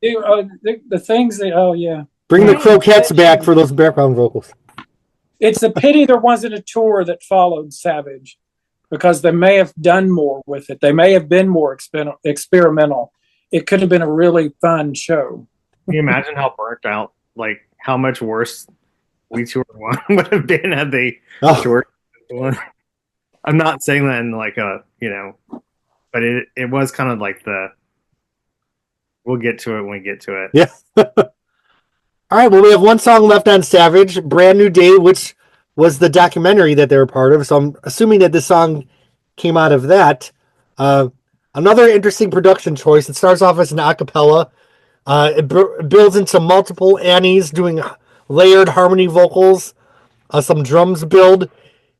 the things that, bring the Croquettes back for those background vocals. It's a pity there wasn't a tour that followed Savage, because they may have done more with it. They may have been more experimental. It could have been a really fun show. Can you imagine how burnt out, like how much worse We Toured One would have been had they toured one? I'm not saying that in like a, you know, but it was kind of like we'll get to it when we get to it. Yeah. All right, well, we have one song left on Savage, Brand New Day, which was the documentary that they were part of. So I'm assuming that this song came out of that. Another interesting production choice. It starts off as an a cappella. It builds into multiple Annies doing layered harmony vocals. Some drums build.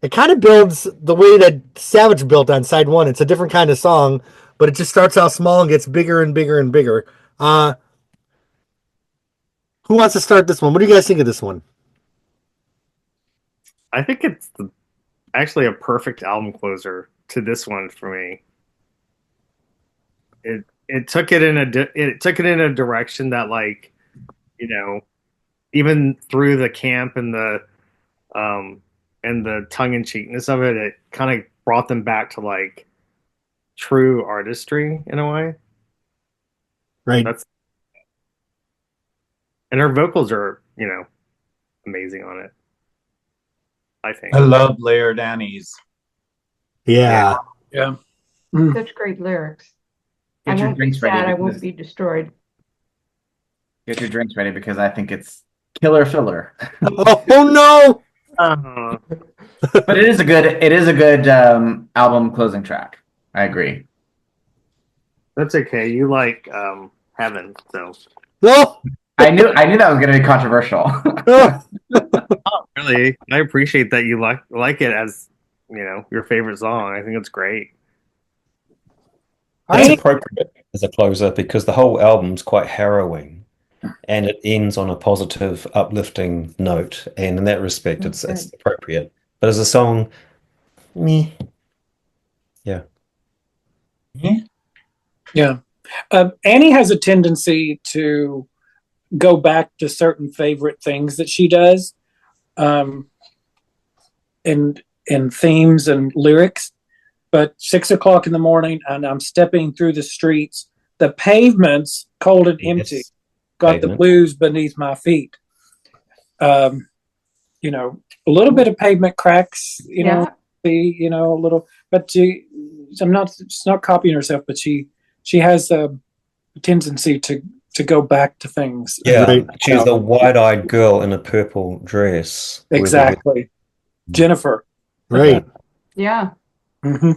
It kind of builds the way that Savage built on side one. It's a different kind of song, but it just starts out small and gets bigger and bigger and bigger. Who wants to start this one? What do you guys think of this one? I think it's actually a perfect album closer to this one for me. It took it in a direction that, like, you know, even through the camp and the tongue-in-cheekness of it, it kind of brought them back to like true artistry in a way. Right. And her vocals are, you know, amazing on it, I think. I love layered Annies. Yeah. Such great lyrics. Get I your won't be drinks ready. sad. I won't because- be destroyed. Get your drinks ready because I think it's killer filler. Oh no! But it is a good album closing track. I agree. That's okay. You like Heaven, so. No! I knew that was going to be controversial. No! Really, I appreciate that you like it as your favorite song. I think it's great. It's appropriate as a closer because the whole album's quite harrowing, and it ends on a positive, uplifting note. And in that respect, it's appropriate. But as a song, meh. Yeah. Yeah. Annie has a tendency to go back to certain favorite things that she does, in themes and lyrics. But 6 o'clock in the morning, and I'm stepping through the streets, the pavement's cold and empty, got the blues beneath my feet. A little bit of pavement cracks, a little, but she's not copying herself, but she has a tendency to go back to things. Yeah, she's the wide-eyed girl in a purple dress. Exactly. Jennifer. Right. Yeah. Mm-hmm.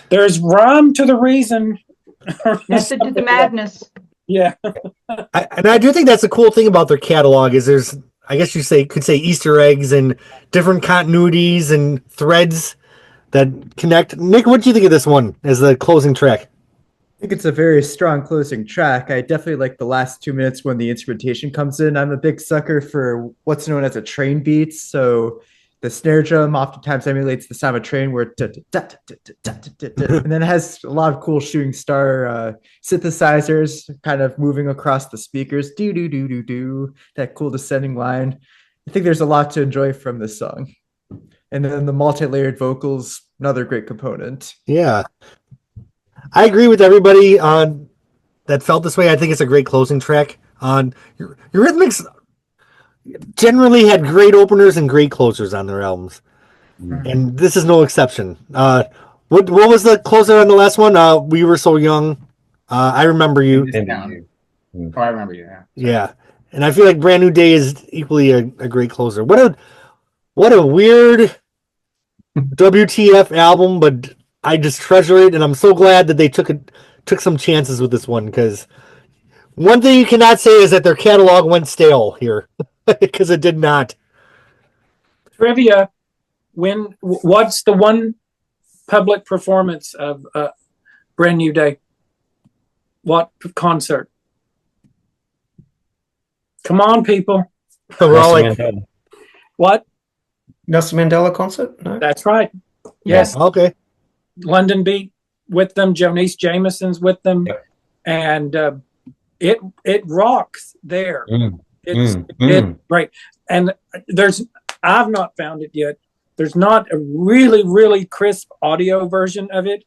There's rhyme to the reason. Method to the madness. Yeah. I do think that's a cool thing about their catalog is there's, I guess you could say Easter eggs and different continuities and threads that connect. Nick, what do you think of this one as the closing track? I think it's a very strong closing track. I definitely like the last 2 minutes when the instrumentation comes in. I'm a big sucker for what's known as a train beat. So the snare drum oftentimes emulates the sound of a train where and then it has a lot of cool shooting star synthesizers kind of moving across the speakers. Do do do do do. That cool descending line. I think there's a lot to enjoy from this song. And then the multi-layered vocals, another great component. Yeah. I agree with everybody that felt this way. I think it's a great closing track. Eurythmics generally had great openers and great closers on their albums, and this is no exception. What was the closer on the last one? We Were So Young. I Remember You. I remember you. Yeah, and I feel like Brand New Day is equally a great closer. What a weird WTF album, but I just treasure it, and I'm so glad that they took some chances with this one, because one thing you cannot say is that their catalog went stale here, because it did not. Trivia: what's the one public performance of Brand New Day? What concert? Come on, people! We're all like, Mandela. What? Nelson Mandela concert? No. That's right. Yes. Okay. London Beat with them. Jonice Jameson's with them, and it rocks there. It's great. And I've not found it yet. There's not a really, really crisp audio version of it,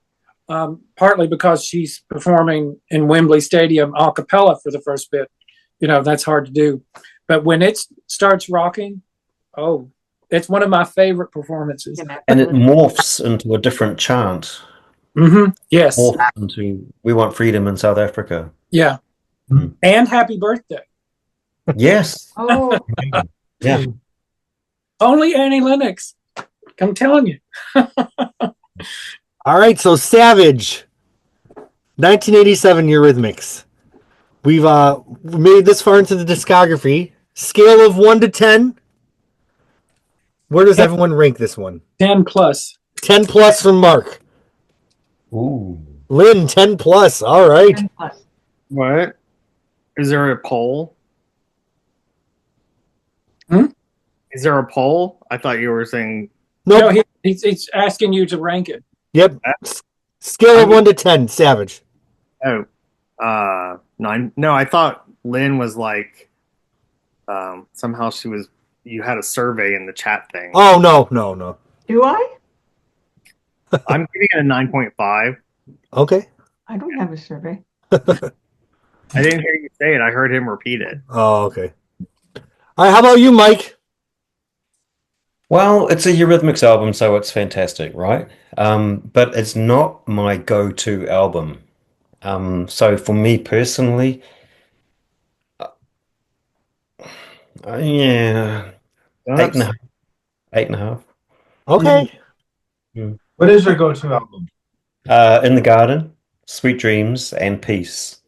partly because she's performing in Wembley Stadium a cappella for the first bit. That's hard to do. But when it starts rocking, it's one of my favorite performances. And it morphs into a different chant. Mm-hmm. Yes. Morphs into We Want Freedom in South Africa. Yeah. And Happy Birthday. Yes. Oh. Yeah. Only Annie Lennox. I'm telling you. All right, so Savage, 1987 Eurythmics. We've made this far into the discography. Scale of 1 to 10. Where does everyone rank this one? 10 plus. 10 plus from Mark. Ooh. Lynn, 10 plus. All right. 10 plus. What? Is there a poll? Is there a poll? I thought you were saying. Nope. No, he's asking you to rank it. Yep. Scale of 1 to 10, Savage. 9. No, I thought Lynn was like, somehow you had a survey in the chat thing. Oh, no. Do I? I'm giving it a 9.5. Okay. I don't have a survey. I didn't hear you say it. I heard him repeat it. Oh, okay. All right, how about you, Mike? Well, it's a Eurythmics album, so it's fantastic, right? But it's not my go-to album. So for me personally, yeah, 8.5. 8.5. Okay. What is your go-to album? In the Garden, Sweet Dreams, and Peace.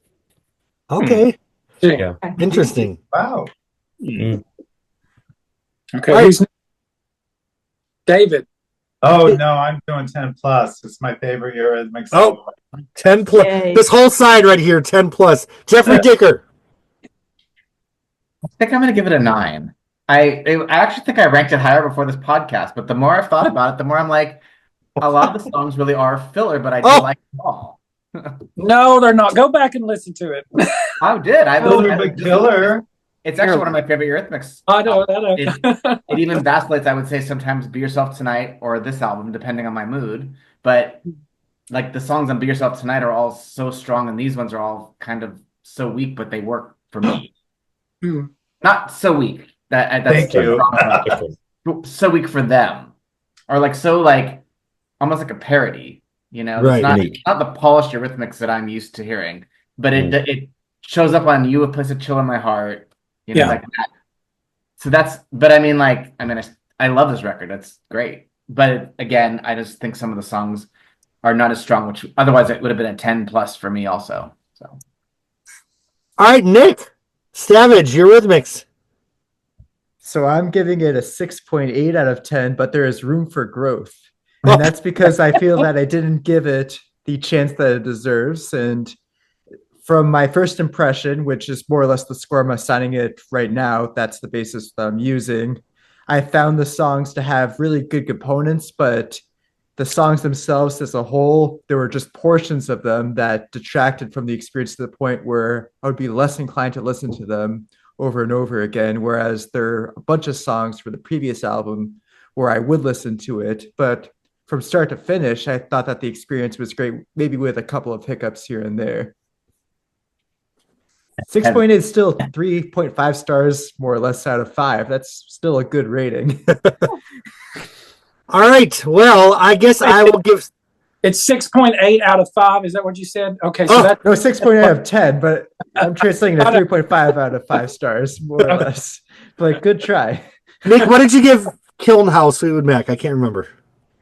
Okay. Yeah. Interesting. Wow. Okay. Right. David. Oh no, I'm doing 10 plus. It's my favorite Eurythmics. Oh, 10 plus. Yay. This whole side right here, 10 plus. Jeffrey Dicker. I think I'm going to give it a 9. I actually think I ranked it higher before this podcast, but the more I've thought about it, the more I'm like, a lot of the songs really are filler, but I do like them all. No, they're not. Go back and listen to it. I did. Killer, but killer. It's actually one of my favorite Eurythmics. I know. It even vacillates, I would say, sometimes Be Yourself Tonight or this album, depending on my mood. But like the songs on Be Yourself Tonight are all so strong, and these ones are all kind of so weak, but they work for me. Not so weak. That's Thank you. So weak for them. Or like so like almost like a parody. You know, Right. it's not the polished Eurythmics that I'm used to hearing, but it shows up on You Have Placed a Chill in My Heart. You know, like that. So but I mean, I love this record. That's great. But again, I just think some of the songs are not as strong, which otherwise it would have been a 10 plus for me also. So, All right, Nick Savage, Eurythmics. So I'm giving it a 6.8 out of 10, but there is room for growth. And that's because I feel that I didn't give it the chance that it deserves. And from my first impression, which is more or less the score I'm assigning it right now, that's the basis that I'm using. I found the songs to have really good components, but the songs themselves as a whole, there were just portions of them that detracted from the experience to the point where I would be less inclined to listen to them over and over again. Whereas there are a bunch of songs for the previous album where I would listen to it, but from start to finish, I thought that the experience was great, maybe with a couple of hiccups here and there. 6.8 is still 3.5 stars, more or less, out of 5. That's still a good rating. All right. Well, I guess I will give. It's 6.8 out of 5. Is that what you said? Okay, so No, 6.8 out of 10, but I'm translating to 3.5 out of 5 stars, more or less. But good try. Nick, what did you give Kiln House Fleetwood Mac? I can't remember.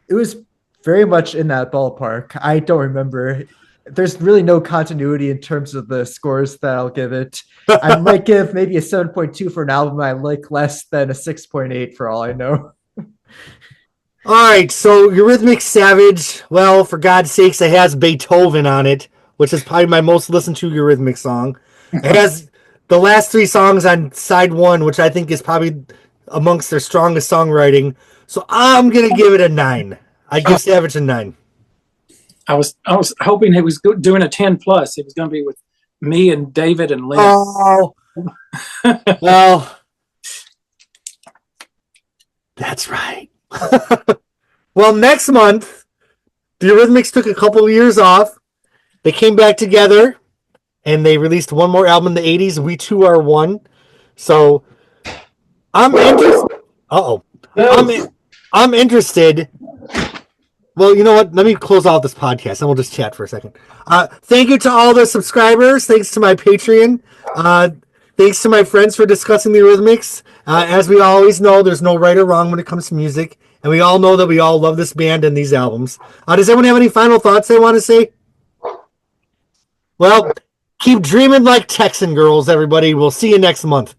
It was very much in that ballpark. I don't remember. There's really no continuity in terms of the scores that I'll give it. I might give maybe a 7.2 for an album I like less than a 6.8 for all I know. All right, so Eurythmics Savage, well, for God's sakes, it has Beethoven on it, which is probably my most listened to Eurythmics song. It has the last 3 songs on side 1, which I think is probably amongst their strongest songwriting. So I'm going to give it a 9. I give Savage a 9. I was hoping he was doing a 10 plus. It was going to be with me and David and Lynn. Oh, well, that's right. Well, next month, the Eurythmics took a couple of years off. They came back together, and they released one more album in the 80s, We Two Are One. So, I'm interested. I'm interested. Well, you know what? Let me close out this podcast, and we'll just chat for a second. Thank you to all the subscribers. Thanks to my Patreon. Thanks to my friends for discussing the Eurythmics. As we always know, there's no right or wrong when it comes to music. And we all know that we all love this band and these albums. Does anyone have any final thoughts they want to say? Well, keep dreaming like Texan girls, everybody. We'll see you next month.